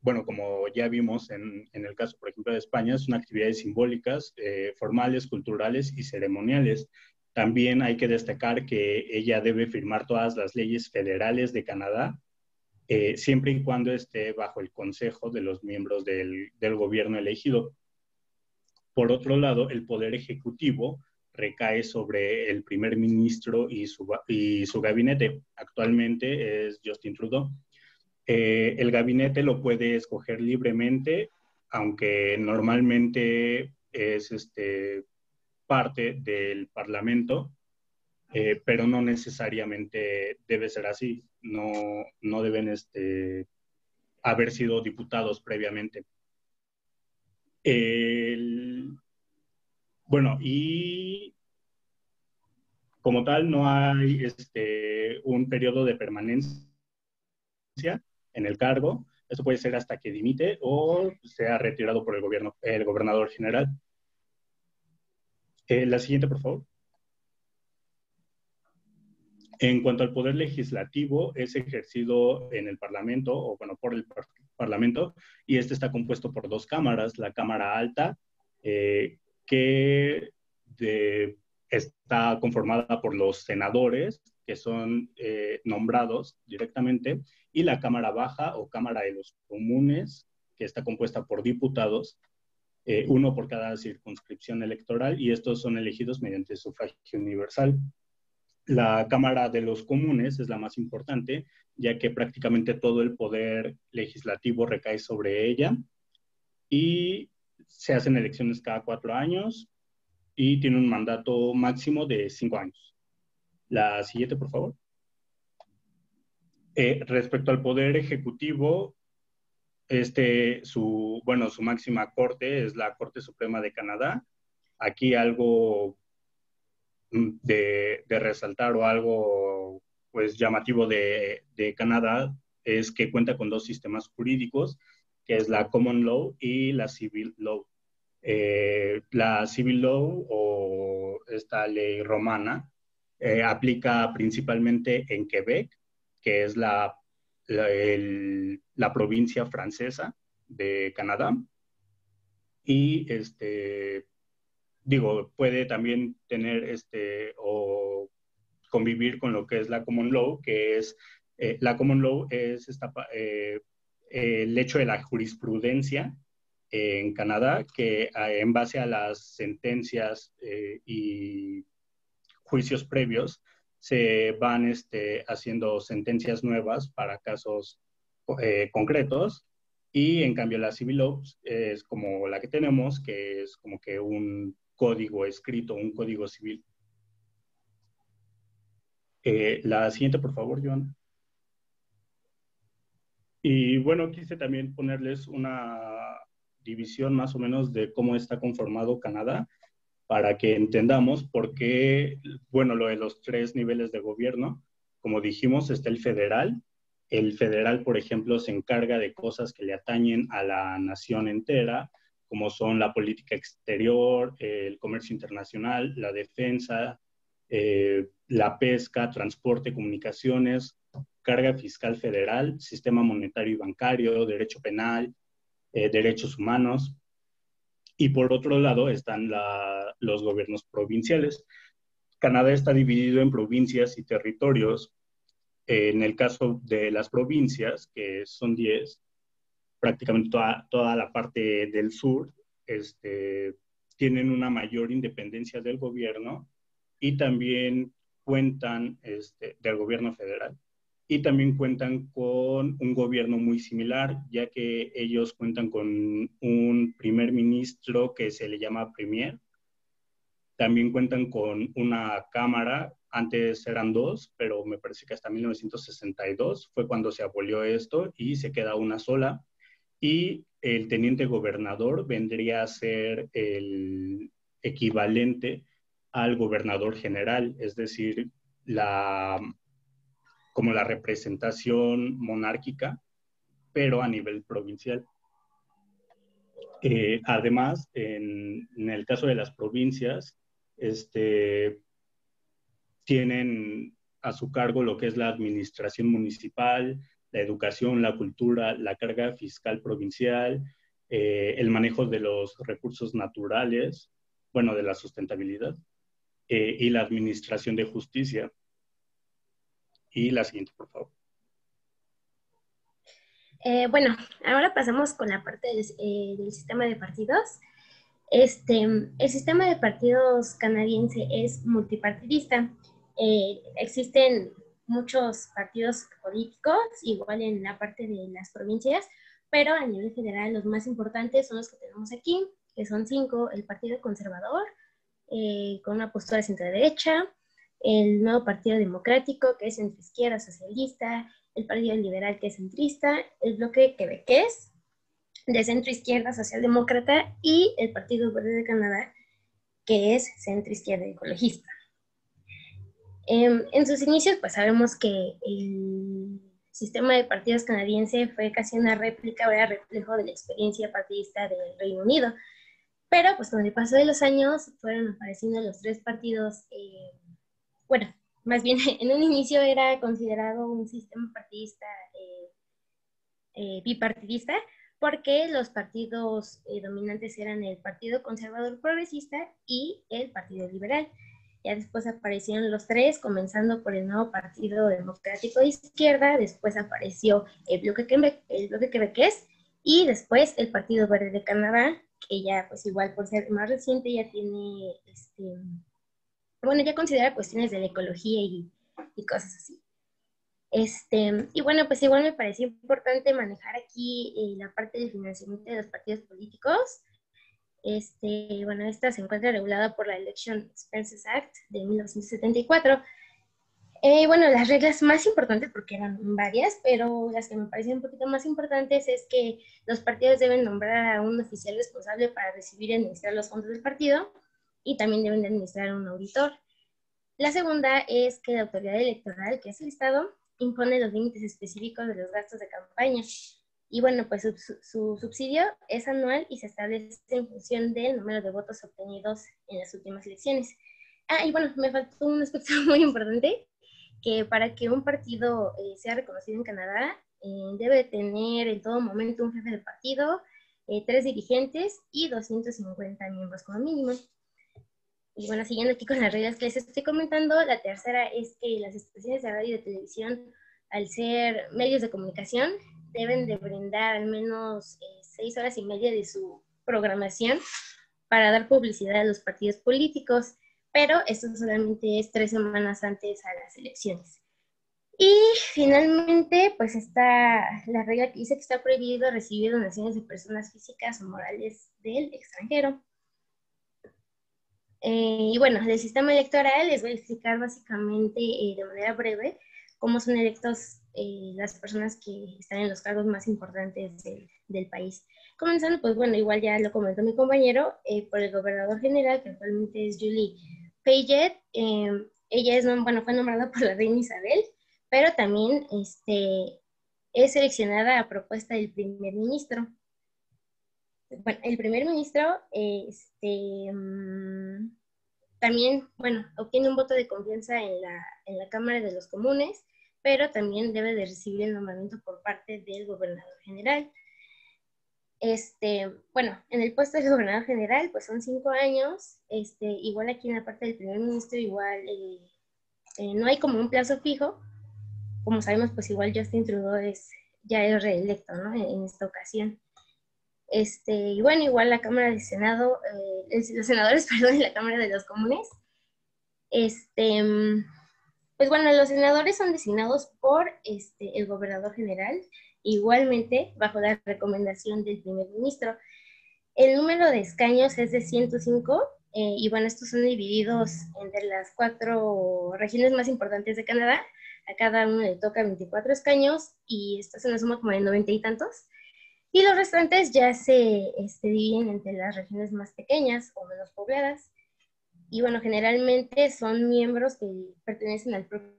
Speaker 14: bueno, como ya vimos en el caso, por ejemplo, de España, son actividades simbólicas, formales, culturales y ceremoniales. También hay que destacar que ella debe firmar todas las leyes federales de Canadá, siempre y cuando esté bajo el consejo de los miembros del gobierno elegido. Por otro lado, el poder ejecutivo recae sobre el primer ministro y su gabinete. Actualmente es Justin Trudeau. El gabinete lo puede escoger libremente, aunque normalmente es parte del Parlamento, pero no necesariamente debe ser así. No deben haber sido diputados previamente. Bueno, y como tal no hay un periodo de permanencia en el cargo. Esto puede ser hasta que dimite o sea retirado por el gobernador general. La siguiente, por favor. En cuanto al poder legislativo, es ejercido en el Parlamento, o bueno, por el Parlamento, y este está compuesto por 2 cámaras. La Cámara Alta, que está conformada por los senadores, que son nombrados directamente, y la Cámara Baja, o Cámara de los Comunes, que está compuesta por diputados, uno por cada circunscripción electoral, y estos son elegidos mediante sufragio universal. La Cámara de los Comunes es la más importante, ya que prácticamente todo el poder legislativo recae sobre ella, y se hacen elecciones cada 4 años y tiene un mandato máximo de 5 años. La siguiente, por favor. Respecto al poder ejecutivo, su máxima corte es la Corte Suprema de Canadá. Aquí algo de resaltar o algo pues llamativo de Canadá es que cuenta con dos sistemas jurídicos, que es la Common Law y la Civil Law. La Civil Law o esta ley romana aplica principalmente en Quebec, que es la provincia francesa de Canadá. Y puede también tener o convivir con lo que es la Common Law, que es la Common Law es el hecho de la jurisprudencia en Canadá, que en base a las sentencias y juicios previos se van haciendo sentencias nuevas para casos concretos, y en cambio la Civil Law es como la que tenemos, que es como que un código escrito, un código civil. La siguiente, por favor, Joan. Y bueno, quise también ponerles una división más o menos de cómo está conformado Canadá, para que entendamos por qué, lo de los 3 niveles de gobierno. Como dijimos, está el federal. El federal, por ejemplo, se encarga de cosas que le atañen a la nación entera, como son la política exterior, el comercio internacional, la defensa, la pesca, transporte, comunicaciones, carga fiscal federal, sistema monetario y bancario, derecho penal, derechos humanos. Y por otro lado están los gobiernos provinciales. Canadá está dividido en provincias y territorios. En el caso de las provincias, que son 10, prácticamente toda la parte del sur, tienen una mayor independencia del gobierno, y también cuentan del gobierno federal. Y también cuentan con un gobierno muy similar, ya que ellos cuentan con un primer ministro que se le llama premier. También cuentan con una cámara, antes eran 2, pero me parece que hasta 1962 fue cuando se abolió esto y se queda una sola. Y el teniente gobernador vendría a ser el equivalente al gobernador general, es decir, como la representación monárquica, pero a nivel provincial. Además, en el caso de las provincias, tienen a su cargo lo que es la administración municipal, la educación, la cultura, la carga fiscal provincial, el manejo de los recursos naturales, de la sustentabilidad, y la administración de justicia. Y la siguiente, por favor.
Speaker 13: Ahora pasamos con la parte del sistema de partidos. El sistema de partidos canadiense es multipartidista. Existen muchos partidos políticos, igual en la parte de las provincias, pero a nivel federal los más importantes son los que tenemos aquí, que son 5: el Partido Conservador, con una postura centro-derecha; el Nuevo Partido Democrático, que es centro-izquierda socialista; el Partido Liberal, que es centrista; el Bloque Quebequés, de centro-izquierda socialdemócrata; y el Partido Verde de Canadá, que es centro-izquierda ecologista. En sus inicios, pues sabemos que el sistema de partidos canadiense fue casi una réplica o era reflejo de la experiencia partidista del Reino Unido. Pero pues con el paso de los años fueron apareciendo los 3 partidos, más bien en un inicio era considerado un sistema partidista bipartidista, porque los partidos dominantes eran el Partido Conservador Progresista y el Partido Liberal. Ya después aparecieron los 3, comenzando por el Nuevo Partido Democrático de Izquierda, después apareció el Bloque Quebequés, y después el Partido Verde de Canadá, que ya pues igual por ser más reciente ya tiene, ya considera cuestiones de la ecología y cosas así. Y pues igual me pareció importante manejar aquí la parte del financiamiento de los partidos políticos. Esta se encuentra regulada por la Election Expenses Act de 1974. Bueno, las reglas más importantes, porque eran varias, pero las que me parecen un poquito más importantes es que los partidos deben nombrar a un oficial responsable para recibir y administrar los fondos del partido, y también deben de administrar a un auditor. La segunda es que la autoridad electoral, que es el Estado, impone los límites específicos de los gastos de campaña. Y bueno, pues su subsidio es anual y se establece en función del número de votos obtenidos en las últimas elecciones. Y bueno, me faltó un aspecto muy importante, que para que un partido sea reconocido en Canadá, debe tener en todo momento un jefe de partido, 3 dirigentes y 250 miembros como mínimo. Y bueno, siguiendo aquí con las reglas que les estoy comentando, la tercera es que las estaciones de radio y de televisión, al ser medios de comunicación, deben de brindar al menos 6 horas y media de su programación para dar publicidad a los partidos políticos, pero esto solamente es 3 semanas antes a las elecciones. Y finalmente, pues está la regla que dice que está prohibido recibir donaciones de personas físicas o morales del extranjero. Y bueno, del sistema electoral les voy a explicar básicamente de manera breve cómo son electos las personas que están en los cargos más importantes del país. Comenzando, pues bueno, igual ya lo comentó mi compañero, por el gobernador general, que actualmente es Julie Payette. Ella fue nombrada por la reina Isabel, pero también es seleccionada a propuesta del primer ministro. Bueno, el primer ministro también, obtiene un voto de confianza en la Cámara de los Comunes, pero también debe de recibir el nombramiento por parte del gobernador general. En el puesto del gobernador general, pues son 5 años, igual aquí en la parte del primer ministro, igual no hay como un plazo fijo. Como sabemos, pues igual Justin Trudeau ya es reelecto, ¿no? En esta ocasión. Y bueno, igual la Cámara de Senado, los senadores, perdón, de la Cámara de los Comunes, pues bueno, los senadores son designados por el gobernador general, igualmente bajo la recomendación del primer ministro. El número de escaños es de 105, y bueno, estos son divididos entre las 4 regiones más importantes de Canadá. A cada uno le toca 24 escaños, y esto es una suma como de 90 y tantos. Y los restantes ya se dividen entre las regiones más pequeñas o menos pobladas. Y bueno, generalmente son miembros que pertenecen al propio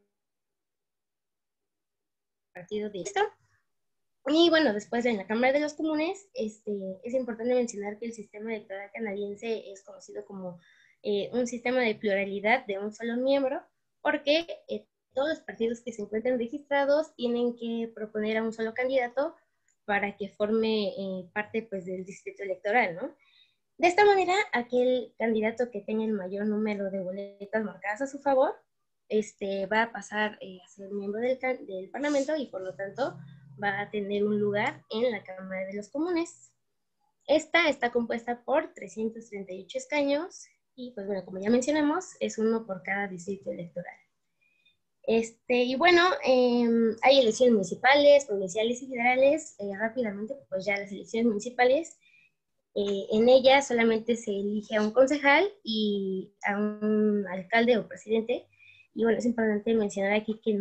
Speaker 13: partido de esto. Y bueno, después en la Cámara de los Comunes, es importante mencionar que el sistema electoral canadiense es conocido como un sistema de pluralidad de un solo miembro, porque todos los partidos que se encuentran registrados tienen que proponer a un solo candidato para que forme parte pues, del distrito electoral, ¿no? De esta manera, aquel candidato que tenga el mayor número de boletas marcadas a su favor, va a pasar a ser miembro del Parlamento, y por lo tanto va a tener un lugar en la Cámara de los Comunes. Esta está compuesta por 338 escaños, y pues bueno, como ya mencionamos, es uno por cada distrito electoral. Y bueno, hay elecciones municipales, provinciales y federales. Rápidamente, pues ya las elecciones municipales, en ellas solamente se elige a un concejal y a un alcalde o presidente. Y bueno, es importante mencionar aquí que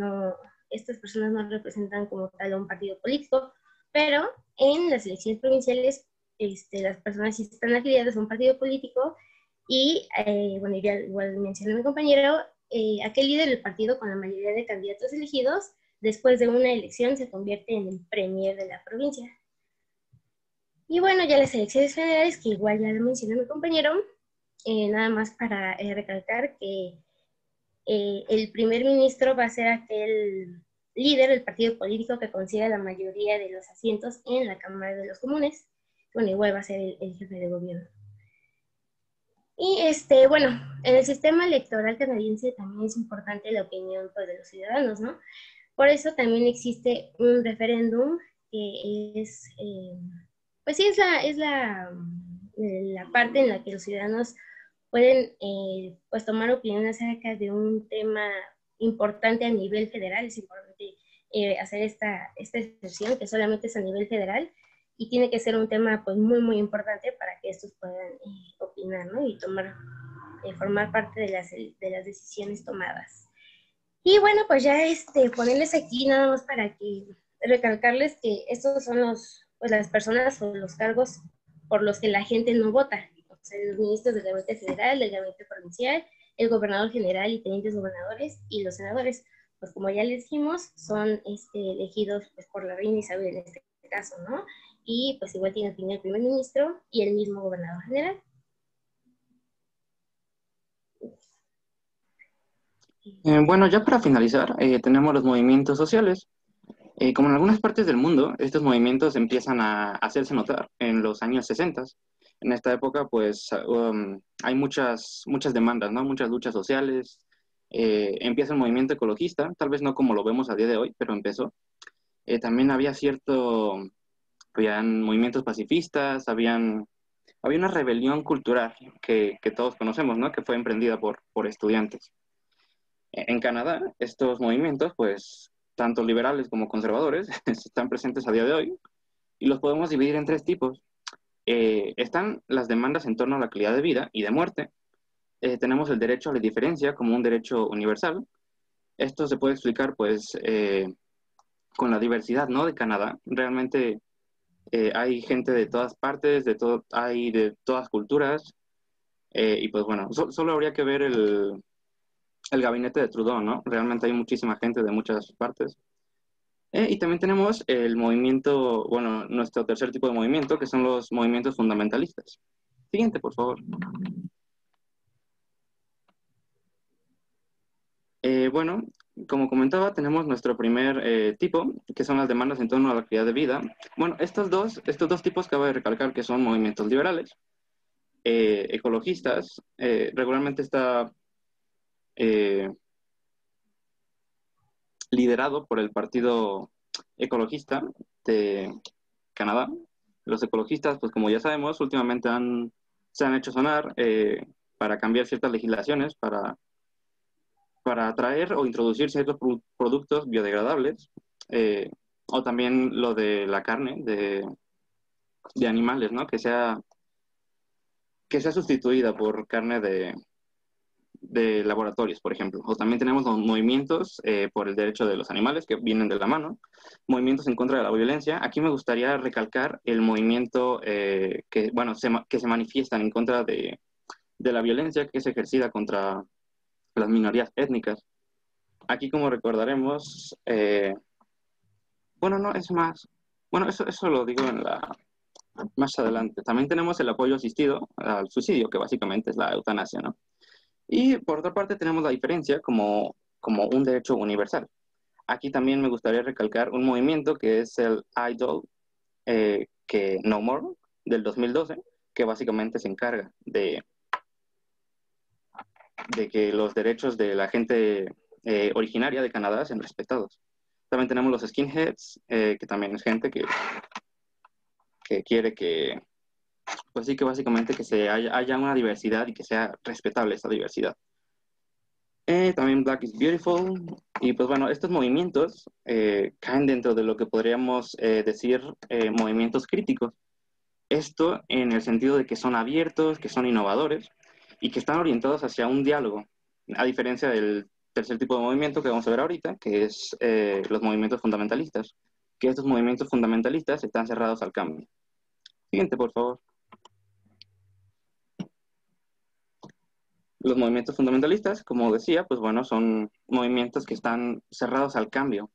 Speaker 13: estas personas no representan como tal a un partido político, pero en las elecciones provinciales, las personas sí están afiliadas a un partido político, y bueno, igual mencionó mi compañero, aquel líder del partido con la mayoría de candidatos elegidos después de una elección se convierte en el premier de la provincia. Y bueno, ya las elecciones federales, que igual ya lo mencionó mi compañero, nada más para recalcar que el primer ministro va a ser aquel líder del partido político que consiga la mayoría de los asientos en la Cámara de los Comunes. Bueno, igual va a ser el jefe de gobierno. Y bueno, en el sistema electoral canadiense también es importante la opinión pues, de los ciudadanos, ¿no? Por eso también existe un referéndum que es, pues sí, es la parte en la que los ciudadanos pueden pues tomar opinión acerca de un tema importante a nivel federal. Es importante hacer esta excepción, que solamente es a nivel federal, y tiene que ser un tema pues muy muy importante para que estos puedan opinar, ¿no? Y formar parte de las decisiones tomadas. Y bueno, pues ya ponerles aquí nada más para que recalcarles que estos son pues las personas o los cargos por los que la gente no vota. O sea, los ministros del gabinete federal, del gabinete provincial, el gobernador general y tenientes gobernadores y los senadores. Pues como ya les dijimos, son elegidos pues, por la reina Isabel en este caso, ¿no? Y pues igual tiene opinión el primer ministro y el mismo gobernador general.
Speaker 15: Bueno, ya para finalizar, tenemos los movimientos sociales. Como en algunas partes del mundo, estos movimientos empiezan a hacerse notar en los años 60. En esta época, pues, hay muchas demandas, ¿no? Muchas luchas sociales. Empieza el movimiento ecologista, tal vez no como lo vemos a día de hoy, pero empezó. También habían movimientos pacifistas, había una rebelión cultural que todos conocemos, ¿no? Que fue emprendida por estudiantes. En Canadá, estos movimientos, pues, tanto liberales como conservadores, están presentes a día de hoy y los podemos dividir en tres tipos. Están las demandas en torno a la calidad de vida y de muerte. Tenemos el derecho a la diferencia como un derecho universal. Esto se puede explicar, pues, con la diversidad, ¿no? De Canadá. Realmente hay gente de todas partes, hay de todas culturas. Y pues bueno, solo habría que ver el gabinete de Trudeau, ¿no? Realmente hay muchísima gente de muchas partes. Y también tenemos el movimiento, bueno, nuestro tercer tipo de movimiento, que son los movimientos fundamentalistas. Siguiente, por favor. Bueno, como comentaba, tenemos nuestro primer tipo, que son las demandas en torno a la calidad de vida. Bueno, estos dos tipos cabe recalcar que son movimientos liberales, ecologistas. Regularmente está liderado por el Partido Ecologista de Canadá. Los ecologistas, pues como ya sabemos, últimamente se han hecho sonar para cambiar ciertas legislaciones, para atraer o introducir ciertos productos biodegradables, o también lo de la carne de animales, ¿no? Que sea sustituida por carne de laboratorios, por ejemplo. O también tenemos los movimientos por el derecho de los animales que vienen de la mano, movimientos en contra de la violencia. Aquí me gustaría recalcar el movimiento que se manifiestan en contra de la violencia que es ejercida contra las minorías étnicas. Aquí, como recordaremos, eso lo digo más adelante. También tenemos el apoyo asistido al suicidio, que básicamente es la eutanasia, ¿no? Y por otra parte tenemos la diferencia como un derecho universal. Aquí también me gustaría recalcar un movimiento que es el IDOL, que No More, del 2012, que básicamente se encarga de que los derechos de la gente originaria de Canadá sean respetados. También tenemos los skinheads, que también es gente que quiere que, pues sí, que básicamente que haya una diversidad y que sea respetable esa diversidad. También Black is Beautiful. Y pues bueno, estos movimientos caen dentro de lo que podríamos decir movimientos críticos. Esto en el sentido de que son abiertos, que son innovadores y que están orientados hacia un diálogo, a diferencia del tercer tipo de movimiento que vamos a ver ahorita, que es los movimientos fundamentalistas, que estos movimientos fundamentalistas están cerrados al cambio. Siguiente, por favor. Los movimientos fundamentalistas, como decía, pues bueno, son movimientos que están cerrados al cambio.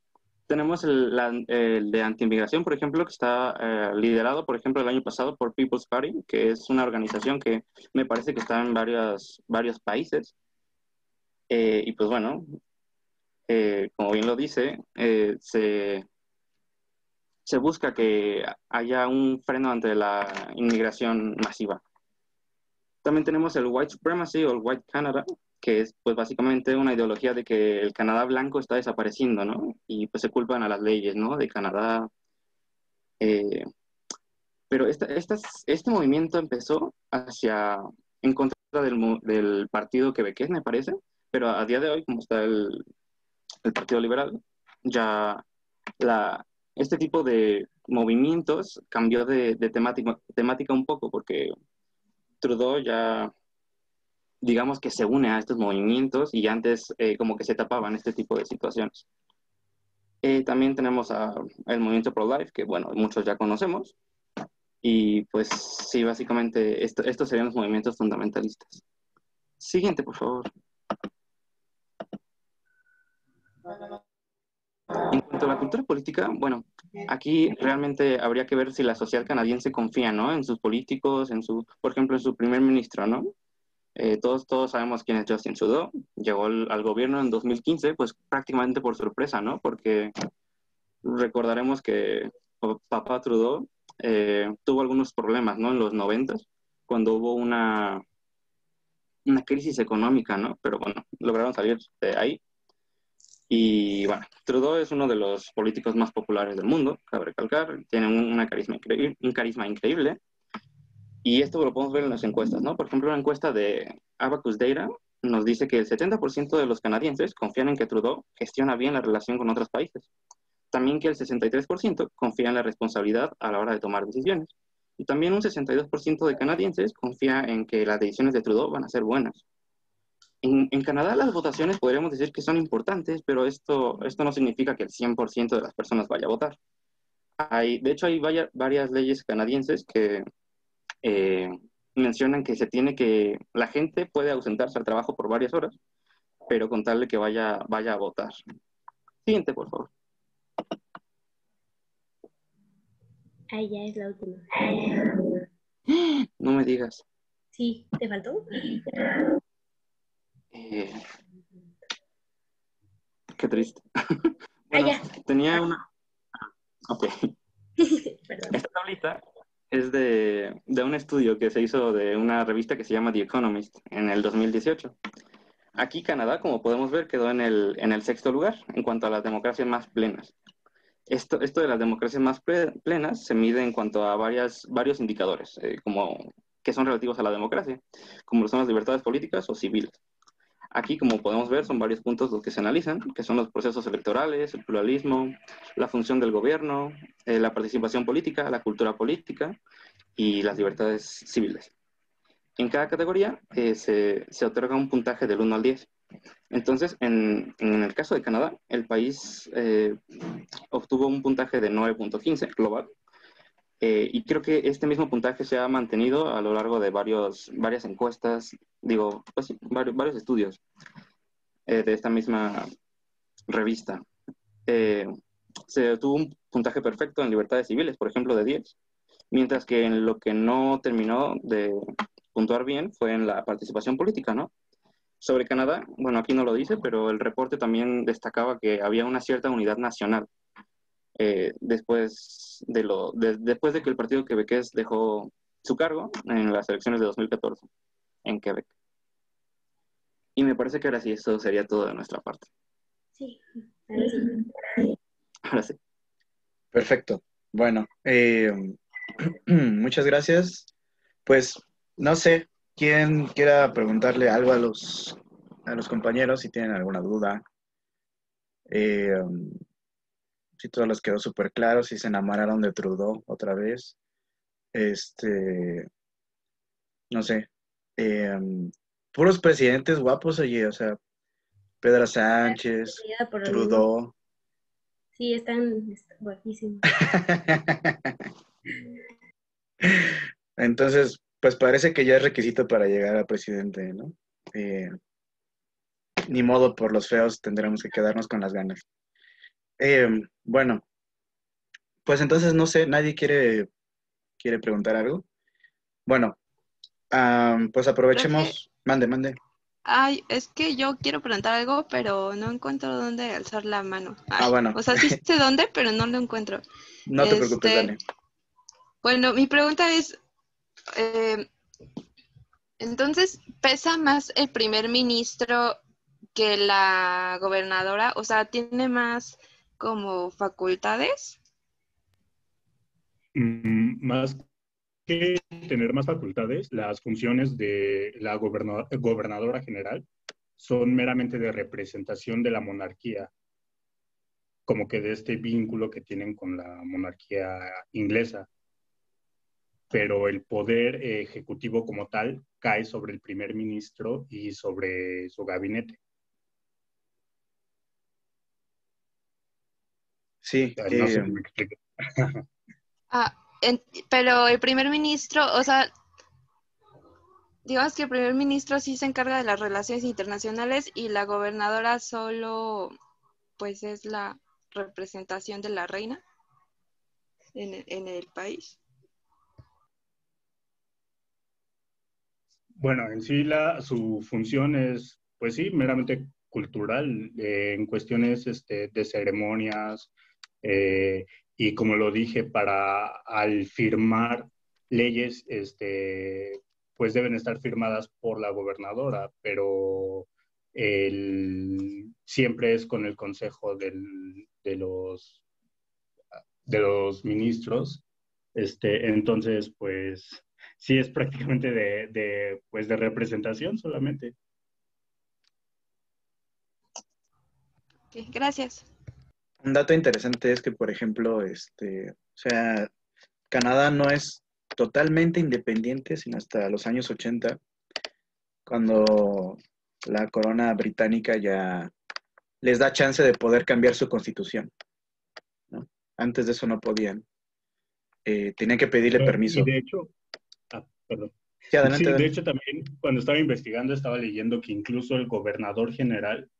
Speaker 15: Tenemos el de anti-inmigración, por ejemplo, que está liderado, por ejemplo, el año pasado por People's Party, que es una organización que me parece que está en varios países. Y pues bueno, como bien lo dice, se busca que haya un freno ante la inmigración masiva. También tenemos el White Supremacy o el White Canada, que es pues básicamente una ideología de que el Canadá blanco está desapareciendo, ¿no? Y pues se culpan a las leyes, ¿no? De Canadá. Pero este movimiento empezó en contra del partido quebequés, me parece, pero a día de hoy, como está el Partido Liberal, ya este tipo de movimientos cambió de temática un poco, porque Trudeau ya digamos que se une a estos movimientos y antes como que se tapaban este tipo de situaciones. También tenemos el movimiento pro-life, que bueno, muchos ya conocemos, y pues sí, básicamente estos serían los movimientos fundamentalistas. Siguiente, por favor. En cuanto a la cultura política, bueno, aquí realmente habría que ver si la sociedad canadiense confía, ¿no? En sus políticos, por ejemplo, en su primer ministro, ¿no? Todos sabemos quién es Justin Trudeau. Llegó al gobierno en 2015, pues prácticamente por sorpresa, ¿no? Porque recordaremos que papá Trudeau tuvo algunos problemas, ¿no? En los 90, cuando hubo una crisis económica, ¿no? Pero bueno, lograron salir de ahí. Y bueno, Trudeau es uno de los políticos más populares del mundo, cabe recalcar. Tiene un carisma increíble. Y esto lo podemos ver en las encuestas, ¿no? Por ejemplo, una encuesta de Abacus Data nos dice que el 70% de los canadienses confían en que Trudeau gestiona bien la relación con otros países. También que el 63% confía en la responsabilidad a la hora de tomar decisiones. Y también un 62% de canadienses confía en que las decisiones de Trudeau van a ser buenas. En Canadá las votaciones podríamos decir que son importantes, pero esto no significa que el 100% de las personas vaya a votar. De hecho, hay varias leyes canadienses que mencionan que la gente puede ausentarse al trabajo por varias horas, pero con tal de que vaya a votar. Siguiente, por favor.
Speaker 13: Ahí ya es la última.
Speaker 15: No me digas.
Speaker 13: Sí, ¿te faltó?
Speaker 15: Qué triste. Bueno, tenía una... Ok. Esta tablita es de un estudio que se hizo de una revista que se llama The Economist en el 2018. Aquí Canadá, como podemos ver, quedó en el 6º lugar en cuanto a las democracias más plenas. Esto de las democracias más plenas se mide en cuanto a varios indicadores, que son relativos a la democracia, como son las libertades políticas o civiles. Aquí, como podemos ver, son varios puntos los que se analizan, que son los procesos electorales, el pluralismo, la función del gobierno, la participación política, la cultura política y las libertades civiles. En cada categoría se otorga un puntaje del 1 al 10. Entonces, en el caso de Canadá, el país obtuvo un puntaje de 9.15 global, y creo que este mismo puntaje se ha mantenido a lo largo de varias encuestas, pues sí, varios estudios de esta misma revista. Se tuvo un puntaje perfecto en libertades civiles, por ejemplo, de 10, mientras que en lo que no terminó de puntuar bien fue en la participación política, ¿no? Sobre Canadá, bueno, aquí no lo dice, pero el reporte también destacaba que había una cierta unidad nacional después de que el partido quebequés dejó su cargo en las elecciones de 2014 en Quebec. Y me parece que ahora sí, eso sería todo de nuestra parte.
Speaker 13: Sí, ahora sí.
Speaker 15: Ahora sí.
Speaker 2: Perfecto. Bueno, muchas gracias. Pues no sé, ¿quién quiera preguntarle algo a los compañeros si tienen alguna duda? Si todo les quedó súper claro, si se enamoraron de Trudeau otra vez. No sé. Puros presidentes guapos, oye, o sea, Pedro Sánchez, Trudeau.
Speaker 13: Sí, están guapísimos.
Speaker 2: Entonces, pues parece que ya es requisito para llegar a presidente, ¿no? Ni modo, por los feos tendremos que quedarnos con las ganas. Bueno, pues entonces no sé, ¿nadie quiere preguntar algo? Bueno, pues aprovechemos. Mande.
Speaker 16: Ay, es que yo quiero preguntar algo, pero no encuentro dónde alzar la mano. Ay,
Speaker 2: bueno.
Speaker 16: O sea, sí sé dónde, pero no lo encuentro.
Speaker 2: No te preocupes, dale.
Speaker 16: Bueno, mi pregunta es, entonces, ¿pesa más el primer ministro que la gobernadora? O sea, ¿tiene más como facultades?
Speaker 14: Más que tener más facultades, las funciones de la gobernadora general son meramente de representación de la monarquía, como que de este vínculo que tienen con la monarquía inglesa. Pero el poder ejecutivo como tal cae sobre el primer ministro y sobre su gabinete.
Speaker 2: Sí.
Speaker 14: No sé si me explico.
Speaker 16: Pero el primer ministro, o sea, digamos que el primer ministro sí se encarga de las relaciones internacionales y la gobernadora solo, pues, es la representación de la reina en el país.
Speaker 14: Bueno, en sí su función es, pues sí, meramente cultural, en cuestiones de ceremonias, y como lo dije, al firmar leyes, pues deben estar firmadas por la gobernadora, pero siempre es con el consejo de los ministros. Entonces, pues sí es prácticamente pues de representación solamente.
Speaker 16: Okay, gracias.
Speaker 2: Un dato interesante es que, por ejemplo, o sea, Canadá no es totalmente independiente, sino hasta los años 80, cuando la corona británica ya les da chance de poder cambiar su constitución, ¿no? Antes de eso no podían. Tenían que pedirle permiso.
Speaker 14: Y de hecho, perdón.
Speaker 2: Sí, adelante,
Speaker 14: Sí, de
Speaker 2: adelante.
Speaker 14: hecho también cuando estaba investigando estaba leyendo que incluso el gobernador general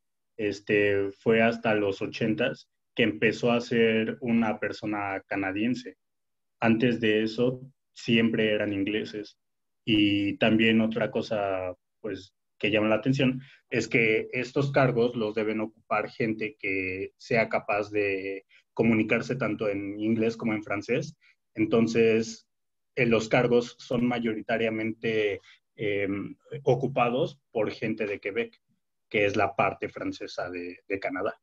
Speaker 14: fue hasta los 80s que empezó a ser una persona canadiense. Antes de eso siempre eran ingleses. Y también otra cosa, pues, que llama la atención es que estos cargos los deben ocupar gente que sea capaz de comunicarse tanto en inglés como en francés. Entonces, los cargos son mayoritariamente eh, ocupados por gente de Quebec, que es la parte francesa de Canadá.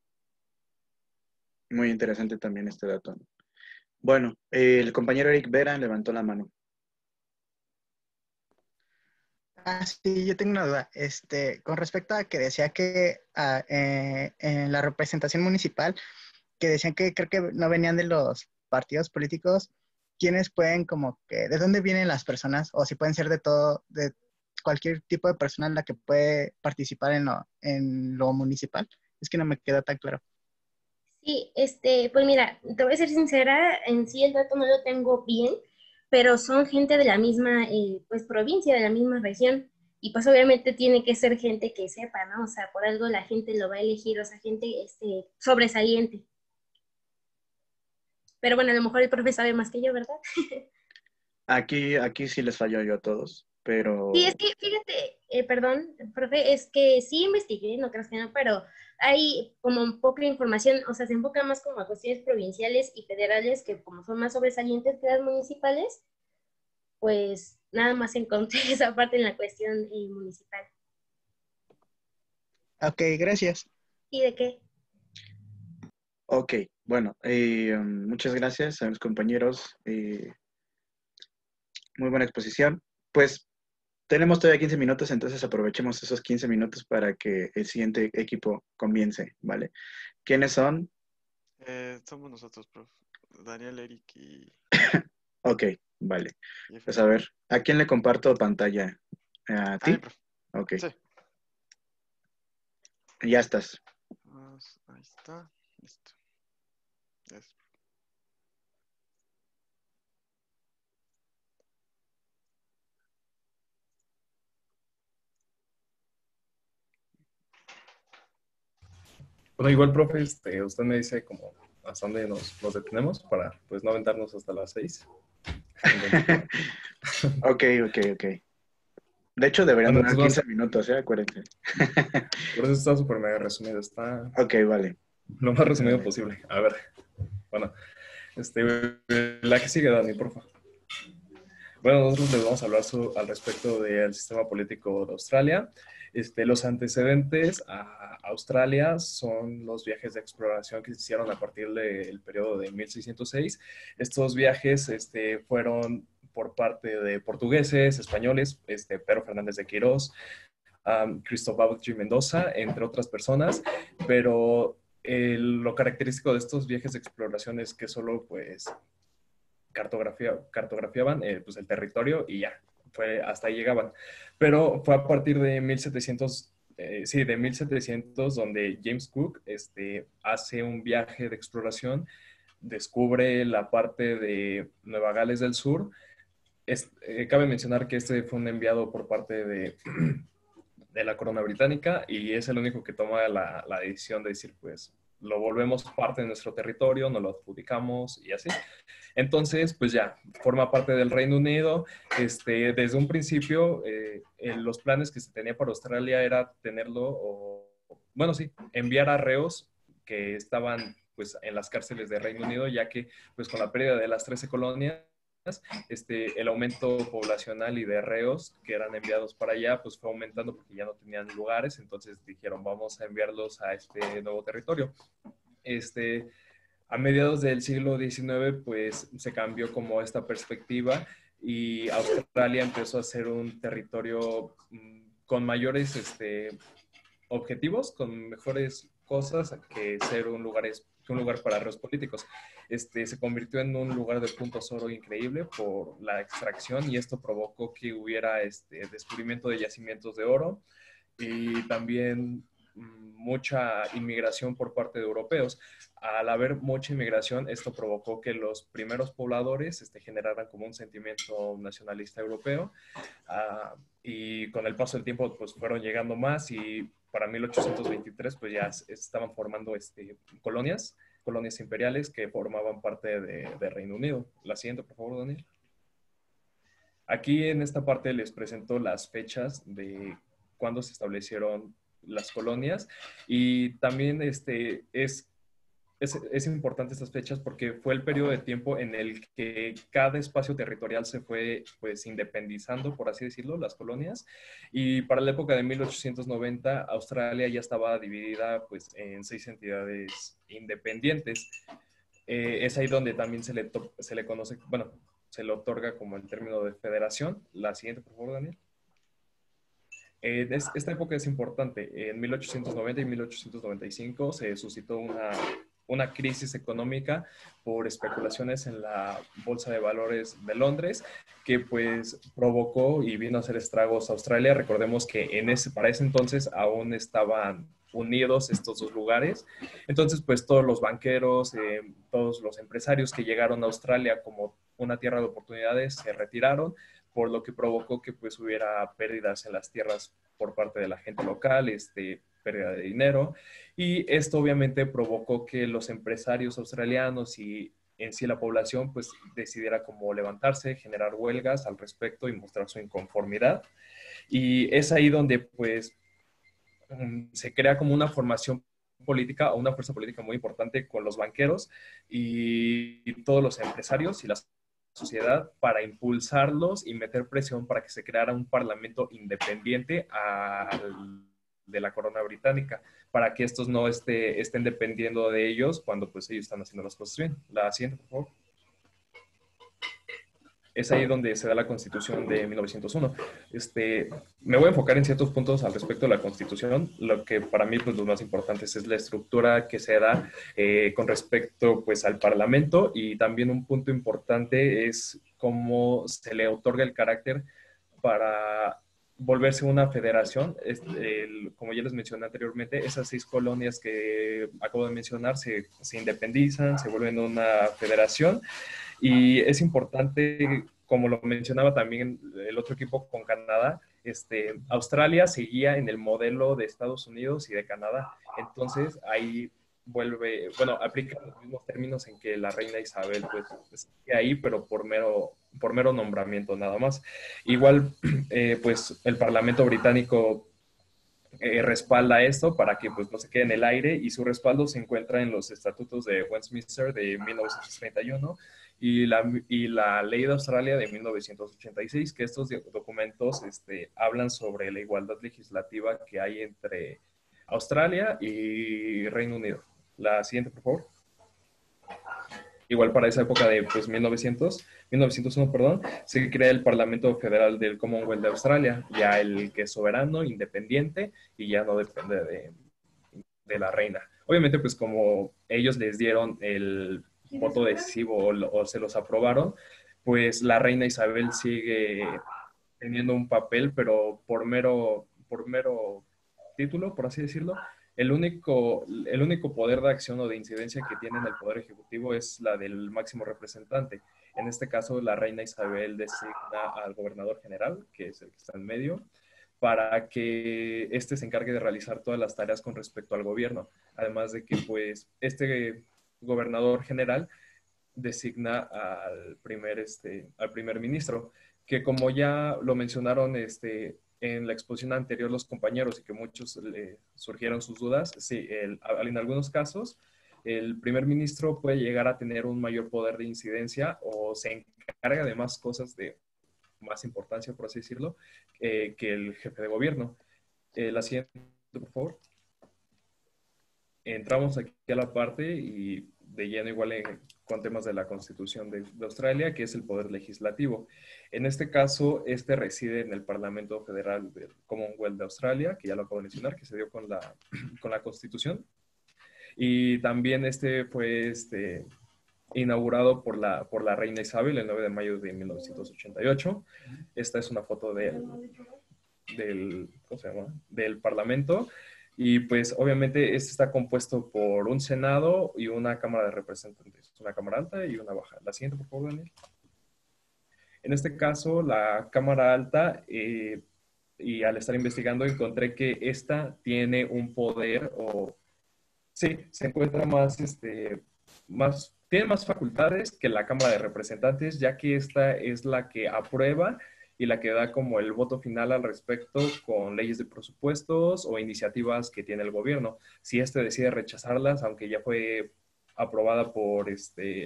Speaker 2: Muy interesante también este dato. Bueno, el compañero Eric Vera levantó la mano.
Speaker 7: Sí, yo tengo una duda. Con respecto a que decía que en la representación municipal, que decían que creo que no venían de los partidos políticos, ¿quiénes pueden como que, de dónde vienen las personas? O si pueden ser de cualquier tipo de persona la que puede participar en lo municipal. Es que no me queda tan claro.
Speaker 13: Sí, pues mira, te voy a ser sincera, en sí el dato no lo tengo bien, pero son gente de la misma, pues, provincia, de la misma región, y pues obviamente tiene que ser gente que sepa, ¿no? O sea, por algo la gente lo va a elegir, o sea, gente, sobresaliente. Pero bueno, a lo mejor el profe sabe más que yo, ¿verdad?
Speaker 2: Aquí sí les falló yo a todos, pero
Speaker 13: Sí, es que fíjate, perdón, profe, es que sí investigué, no creas que no, pero hay como poca información, o sea, se enfoca más como a cuestiones provinciales y federales que como son más sobresalientes que las municipales, pues nada más encontré esa parte en la cuestión municipal.
Speaker 7: Ok, gracias.
Speaker 13: ¿Y de qué?
Speaker 2: ok, bueno, muchas gracias a mis compañeros. Muy buena exposición. Pues tenemos todavía 15 minutos, entonces aprovechemos esos 15 minutos para que el siguiente equipo comience, ¿vale? ¿Quiénes son?
Speaker 17: Somos nosotros, prof. Daniel, Eric y...
Speaker 2: Ok, vale.
Speaker 17: y
Speaker 2: Pues a ver, ¿a quién le comparto pantalla? ¿A ti?
Speaker 17: prof.
Speaker 2: Ok.
Speaker 17: Sí.
Speaker 2: Ya estás.
Speaker 17: Ahí está. Listo. Yes.
Speaker 6: Bueno, igual, profe, usted me dice como hasta dónde nos detenemos para pues no aventarnos hasta las 6.
Speaker 2: Ok. De hecho, deberían
Speaker 6: Bueno,
Speaker 2: durar
Speaker 6: entonces
Speaker 2: 15 minutos, acuérdense.
Speaker 6: Por eso está súper mega resumido. Está
Speaker 2: Ok, vale.
Speaker 6: lo más resumido posible. A ver, bueno, la que sigue, Dani, por favor. Bueno, nosotros les vamos a hablar al respecto del sistema político de Australia. Los antecedentes a Australia son los viajes de exploración que se hicieron a partir del periodo de 1606. Estos viajes fueron por parte de portugueses, españoles, Pedro Fernández de Quirós, Cristóbal G. Mendoza, entre otras personas, pero lo característico de estos viajes de exploración es que solo pues cartografiaban pues, el territorio y ya,
Speaker 18: hasta ahí llegaban. Pero fue a partir de 1700, de 1700 donde James Cook hace un viaje de exploración, descubre la parte de Nueva Gales del Sur. Cabe mencionar que fue un enviado por parte de la corona británica y es el único que toma la decisión de decir, pues, lo volvemos parte de nuestro territorio, nos lo adjudicamos y así. Entonces, pues ya, forma parte del Reino Unido. Desde un principio, los planes que se tenía para Australia era enviar a reos que estaban pues en las cárceles del Reino Unido, ya que pues con la pérdida de las 13 colonias, el aumento poblacional y de reos que eran enviados para allá, pues fue aumentando porque ya no tenían lugares, entonces dijeron, vamos a enviarlos a este nuevo territorio. A mediados del siglo XIX, pues se cambió como esta perspectiva y Australia empezó a ser un territorio con mayores objetivos, con mejores cosas que ser un lugar para reos políticos. Se convirtió en un lugar de puntos oro increíble por la extracción y esto provocó que hubiera descubrimiento de yacimientos de oro y también mucha inmigración por parte de europeos. Al haber mucha inmigración, esto provocó que los primeros pobladores generaran como un sentimiento nacionalista europeo y con el paso del tiempo pues fueron llegando más y para 1823 pues ya estaban formando colonias imperiales que formaban parte de Reino Unido. La siguiente, por favor, Daniel. Aquí en esta parte les presento las fechas de cuándo se establecieron las colonias y también es importante estas fechas porque fue el periodo de tiempo en el que cada espacio territorial se fue pues independizando, por así decirlo, las colonias. Y para la época de 1890, Australia ya estaba dividida pues en 6 entidades independientes. Es ahí donde también se le conoce, bueno, se le otorga como el término de federación. La siguiente, por favor, Daniel. Esta época es importante. En 1890 y 1895 se suscitó una crisis económica por especulaciones en la Bolsa de Valores de Londres que pues provocó y vino a hacer estragos a Australia. Recordemos que para ese entonces aún estaban unidos estos dos lugares. Entonces pues todos los banqueros, todos los empresarios que llegaron a Australia como una tierra de oportunidades se retiraron, por lo que provocó que pues hubiera pérdidas en las tierras por parte de la gente local, pérdida de dinero, y esto obviamente provocó que los empresarios australianos y en sí la población pues decidiera como levantarse, generar huelgas al respecto y mostrar su inconformidad. Y es ahí donde pues se crea como una formación política o una fuerza política muy importante con los banqueros y todos los empresarios y las sociedad para impulsarlos y meter presión para que se creara un parlamento independiente de la corona británica, para que estos no estén dependiendo de ellos cuando pues ellos están haciendo las cosas bien. La siguiente, por favor. Es ahí donde se da la Constitución de 1901. Me voy a enfocar en ciertos puntos al respecto de la Constitución. Lo que para mí, pues, los más importantes es la estructura que se da con respecto, pues, al Parlamento, y también un punto importante es cómo se le otorga el carácter para volverse una federación. Como ya les mencioné anteriormente, esas 6 colonias que acabo de mencionar se independizan, se vuelven una federación. Y es importante, como lo mencionaba también el otro equipo con Canadá, Australia seguía en el modelo de Estados Unidos y de Canadá. Entonces ahí aplica los mismos términos en que la reina Isabel pues sigue ahí, pero por mero nombramiento nada más. Igual, pues el Parlamento británico respalda esto para que pues no se quede en el aire, y su respaldo se encuentra en los estatutos de Westminster de 1931 y la ley de Australia de 1986, que estos documentos hablan sobre la igualdad legislativa que hay entre Australia y Reino Unido. La siguiente, por favor. Igual para esa época de pues, 1901, perdón, se crea el Parlamento Federal del Commonwealth de Australia, ya el que es soberano, independiente y ya no depende de la reina. Obviamente, pues como ellos les dieron el voto decisivo o se los aprobaron, pues la reina Isabel sigue teniendo un papel, pero por mero título, por así decirlo. El único poder de acción o de incidencia que tiene en el Poder Ejecutivo es la del máximo representante. En este caso, la reina Isabel designa al gobernador general, que es el que está en medio, para que éste se encargue de realizar todas las tareas con respecto al gobierno. Además de que, pues, este gobernador general designa al primer ministro, que como ya lo mencionaron en la exposición anterior los compañeros y que muchos le surgieron sus dudas, sí, en algunos casos el primer ministro puede llegar a tener un mayor poder de incidencia o se encarga de más cosas de más importancia, por así decirlo, que el jefe de gobierno. La siguiente, por favor. Entramos aquí a la parte y de lleno igual con temas de la Constitución de Australia, que es el poder legislativo. En este caso, reside en el Parlamento Federal del Commonwealth de Australia, que ya lo acabo de mencionar, que se dio con la Constitución. Y también fue inaugurado por la reina Isabel el 9 de mayo de 1988. Esta es una foto del Parlamento. Y pues obviamente está compuesto por un Senado y una Cámara de Representantes, una Cámara Alta y una Baja. La siguiente, por favor, Daniel. En este caso, la Cámara Alta, y al estar investigando encontré que esta tiene un poder, sí, se encuentra tiene más facultades que la Cámara de Representantes, ya que esta es la que aprueba y la que da como el voto final al respecto con leyes de presupuestos o iniciativas que tiene el gobierno. Si decide rechazarlas, aunque ya fue aprobada por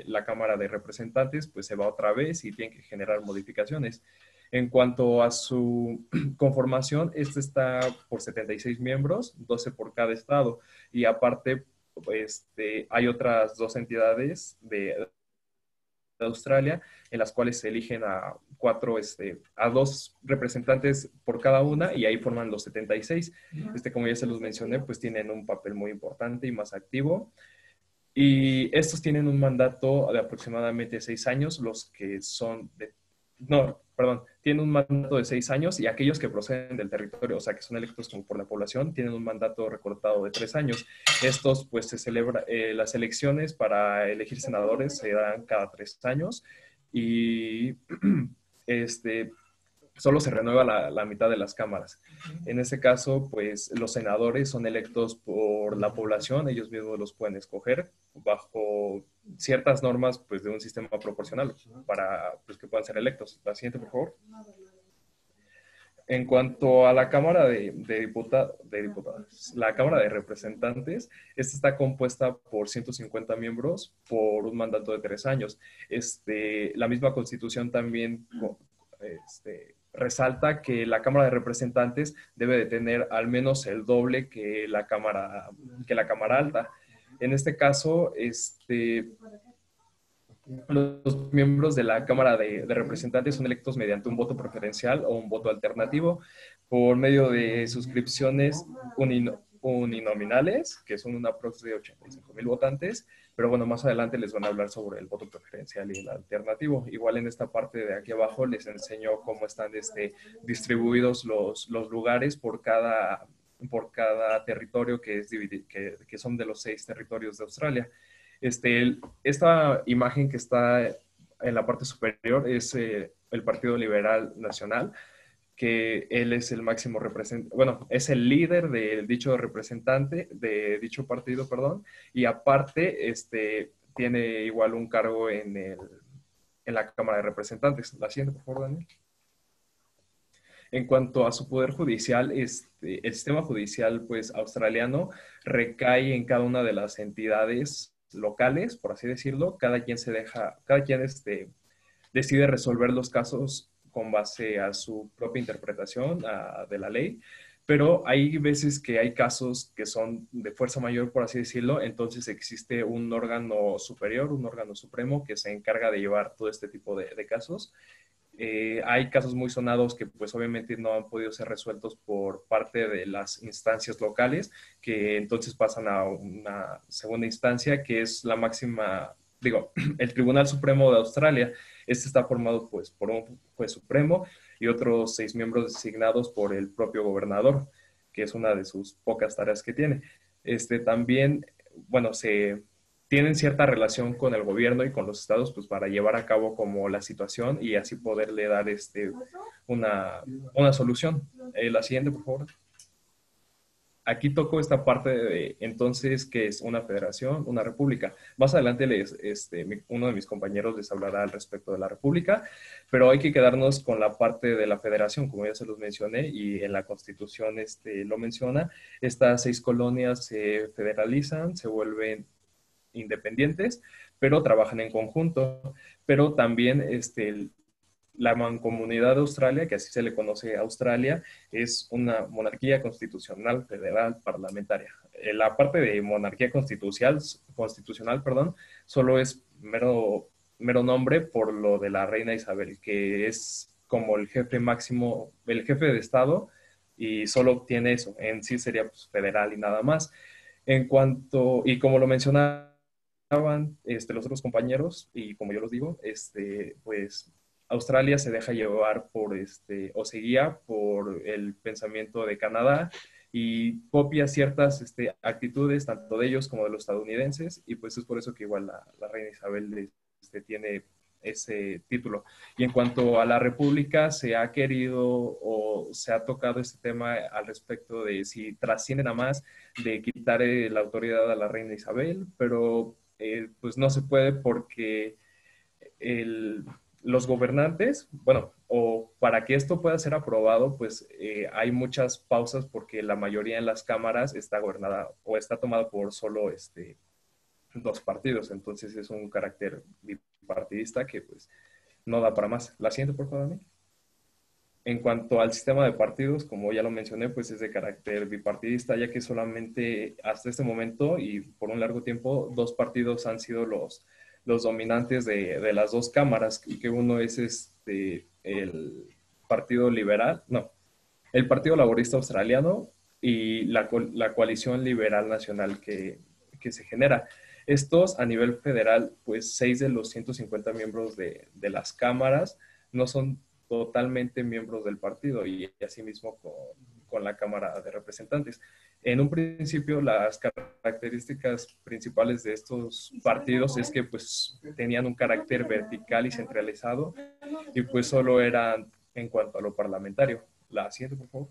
Speaker 18: la Cámara de Representantes, pues se va otra vez y tiene que generar modificaciones. En cuanto a su conformación, está por 76 miembros, 12 por cada estado, y aparte hay otras 2 entidades de Australia, en las cuales se eligen a 2 representantes por cada una y ahí forman los 76. Como ya se los mencioné, pues tienen un papel muy importante y más activo. Y estos tienen un mandato de aproximadamente 6 años, tienen un mandato de 6 años y aquellos que proceden del territorio, o sea, que son electos como por la población, tienen un mandato recortado de 3 años. Estos, pues, se celebra, las elecciones para elegir senadores se dan cada 3 años y solo se renueva la mitad de las cámaras. En este caso, pues, los senadores son electos por la población, ellos mismos los pueden escoger bajo ciertas normas, pues, de un sistema proporcional para, pues, que puedan ser electos. La siguiente, por favor. En cuanto a la Cámara de Diputados, la Cámara de Representantes, esta está compuesta por 150 miembros por un mandato de 3 años. La misma Constitución también resalta que la Cámara de Representantes debe de tener al menos el doble que la Cámara Alta. En este caso, los miembros de la Cámara de Representantes son electos mediante un voto preferencial o un voto alternativo por medio de suscripciones uninominales, que son una aprox de 85,000 votantes, pero bueno, más adelante les van a hablar sobre el voto preferencial y el alternativo. Igual en esta parte de aquí abajo les enseño cómo están distribuidos los lugares por cada territorio que son de los 6 territorios de Australia. Esta imagen que está en la parte superior es el Partido Liberal Nacional, que él es el máximo representante, bueno, es el líder de dicho representante, de dicho partido, perdón, y aparte tiene igual un cargo en la Cámara de Representantes. La siguiente, por favor, Daniel. En cuanto a su poder judicial, el sistema judicial, pues, australiano recae en cada una de las entidades locales, por así decirlo. Cada quien decide resolver los casos con base a su propia interpretación de la ley, pero hay veces que hay casos que son de fuerza mayor, por así decirlo, entonces existe un órgano superior, un órgano supremo que se encarga de llevar todo este tipo de casos. Hay casos muy sonados que pues obviamente no han podido ser resueltos por parte de las instancias locales, que entonces pasan a una segunda instancia, que es la máxima el Tribunal Supremo de Australia. Este está formado pues por un juez supremo y otros 6 miembros designados por el propio gobernador, que es una de sus pocas tareas que tiene. También, bueno, se tienen cierta relación con el gobierno y con los estados pues para llevar a cabo como la situación y así poderle dar una solución. La siguiente, por favor. Aquí toco esta parte de, entonces, ¿qué es una federación, una república? Más adelante uno de mis compañeros les hablará al respecto de la república, pero hay que quedarnos con la parte de la federación, como ya se los mencioné, y en la Constitución lo menciona. Estas 6 colonias se federalizan, se vuelven independientes, pero trabajan en conjunto. Pero también la Mancomunidad de Australia, que así se le conoce a Australia, es una monarquía constitucional federal parlamentaria. La parte de monarquía constitucional, perdón, solo es mero nombre por lo de la reina Isabel, que es como el jefe máximo, el jefe de Estado, y solo tiene eso. En sí sería pues, federal y nada más. Y como lo mencionaban los otros compañeros, y como yo los digo, pues Australia se deja llevar o se guía por el pensamiento de Canadá y copia ciertas actitudes tanto de ellos como de los estadounidenses, y pues es por eso que igual la reina Isabel tiene ese título. Y en cuanto a la república, se ha querido o se ha tocado este tema al respecto de si trascienden a más de quitar la autoridad a la reina Isabel, pero pues no se puede porque los gobernantes, bueno, o para que esto pueda ser aprobado, pues hay muchas pausas porque la mayoría en las cámaras está gobernada o está tomada por solo 2 partidos, entonces es un carácter bipartidista que pues no da para más. La siguiente, por favor, Dani. En cuanto al sistema de partidos, como ya lo mencioné, pues es de carácter bipartidista, ya que solamente hasta este momento y por un largo tiempo 2 partidos han sido los dominantes de las 2 cámaras, y que uno es el Partido Liberal, no, el Partido Laborista Australiano y la Coalición Liberal Nacional que se genera. Estos a nivel federal, pues 6 de los 150 miembros de las cámaras no son totalmente miembros del partido, y asimismo con la Cámara de Representantes. En un principio, las características principales de estos partidos es que pues tenían un carácter vertical y centralizado, y pues solo eran en cuanto a lo parlamentario. La siguiente, por favor.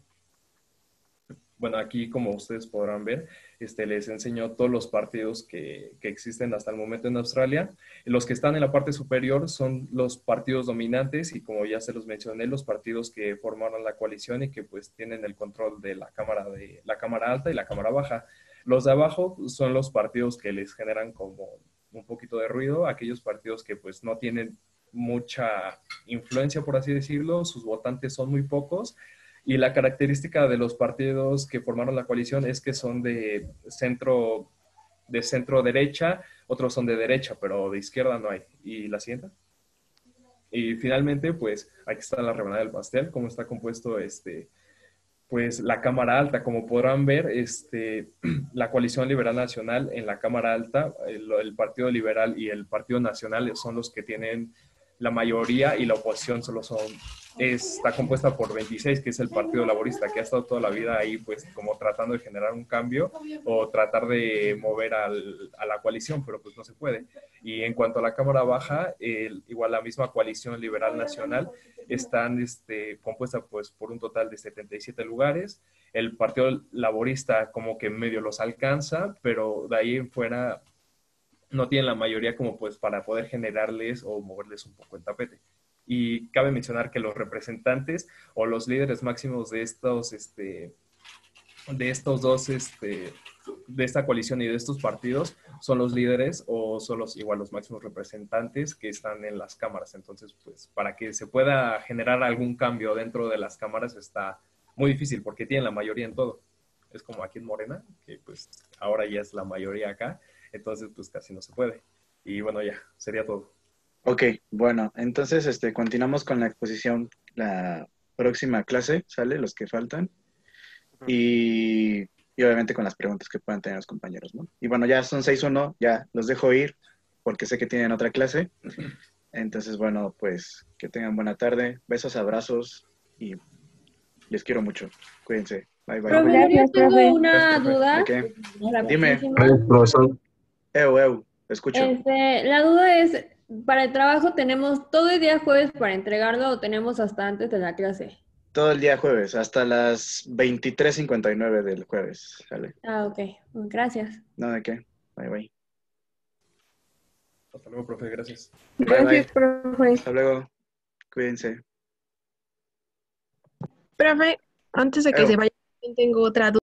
Speaker 18: Bueno, aquí como ustedes podrán ver, les enseño todos los partidos que existen hasta el momento en Australia. Los que están en la parte superior son los partidos dominantes y, como ya se los mencioné, los partidos que formaron la coalición y que pues tienen el control de la cámara alta y la cámara baja. Los de abajo son los partidos que les generan como un poquito de ruido, aquellos partidos que pues no tienen mucha influencia, por así decirlo, sus votantes son muy pocos. Y la característica de los partidos que formaron la coalición es que son de centro derecha, otros son de derecha, pero de izquierda no hay. ¿Y la siguiente? Y finalmente, pues aquí está la rebanada del pastel, cómo está compuesto pues la Cámara Alta. Como podrán ver, la Coalición Liberal Nacional en la Cámara Alta, el Partido Liberal y el Partido Nacional son los que tienen la mayoría, y la oposición está compuesta por 26, que es el Partido Laborista, que ha estado toda la vida ahí pues como tratando de generar un cambio o tratar de mover a la coalición, pero pues no se puede. Y en cuanto a la Cámara Baja, igual la misma Coalición Liberal Nacional están compuesta pues por un total de 77 lugares. El Partido Laborista como que medio los alcanza, pero de ahí en fuera no tienen la mayoría como pues para poder generarles o moverles un poco el tapete. Y cabe mencionar que los representantes o los líderes máximos de estos dos, de esta coalición y de estos partidos son los líderes o son los máximos representantes que están en las cámaras. Entonces, pues para que se pueda generar algún cambio dentro de las cámaras está muy difícil porque tienen la mayoría en todo. Es como aquí en Morena, que pues ahora ya es la mayoría acá. Entonces, pues casi no se puede. Y bueno, ya, sería todo.
Speaker 2: Ok, bueno, entonces continuamos con la exposición la próxima clase, ¿sale? Los que faltan. Y obviamente con las preguntas que puedan tener los compañeros, ¿no? Y bueno, ya son 6-1, ya los dejo ir. porque sé que tienen otra clase. Entonces, bueno, pues que tengan buena tarde. Besos, abrazos y les quiero mucho. Cuídense. Bye, bye.
Speaker 19: Profe,
Speaker 7: Gracias,
Speaker 19: yo tengo
Speaker 7: profe.
Speaker 19: una
Speaker 2: Gracias, profe.
Speaker 19: duda.
Speaker 2: ¿De qué? Dime.
Speaker 19: rapidísima.
Speaker 6: Profesor.
Speaker 2: Te escucho.
Speaker 19: La duda es, para el trabajo tenemos todo el día jueves para entregarlo o tenemos hasta antes de la clase.
Speaker 2: Todo el día jueves, hasta las 23:59 del jueves. ¿Sale?
Speaker 19: Ah, ok. Gracias.
Speaker 2: No, ¿de qué? Bye, bye.
Speaker 18: Hasta luego, profe, gracias.
Speaker 2: Bye, bye.
Speaker 11: Gracias, profe.
Speaker 2: Hasta luego. Cuídense.
Speaker 20: Profe, antes de que
Speaker 2: Ew.
Speaker 20: se vaya, tengo otra duda.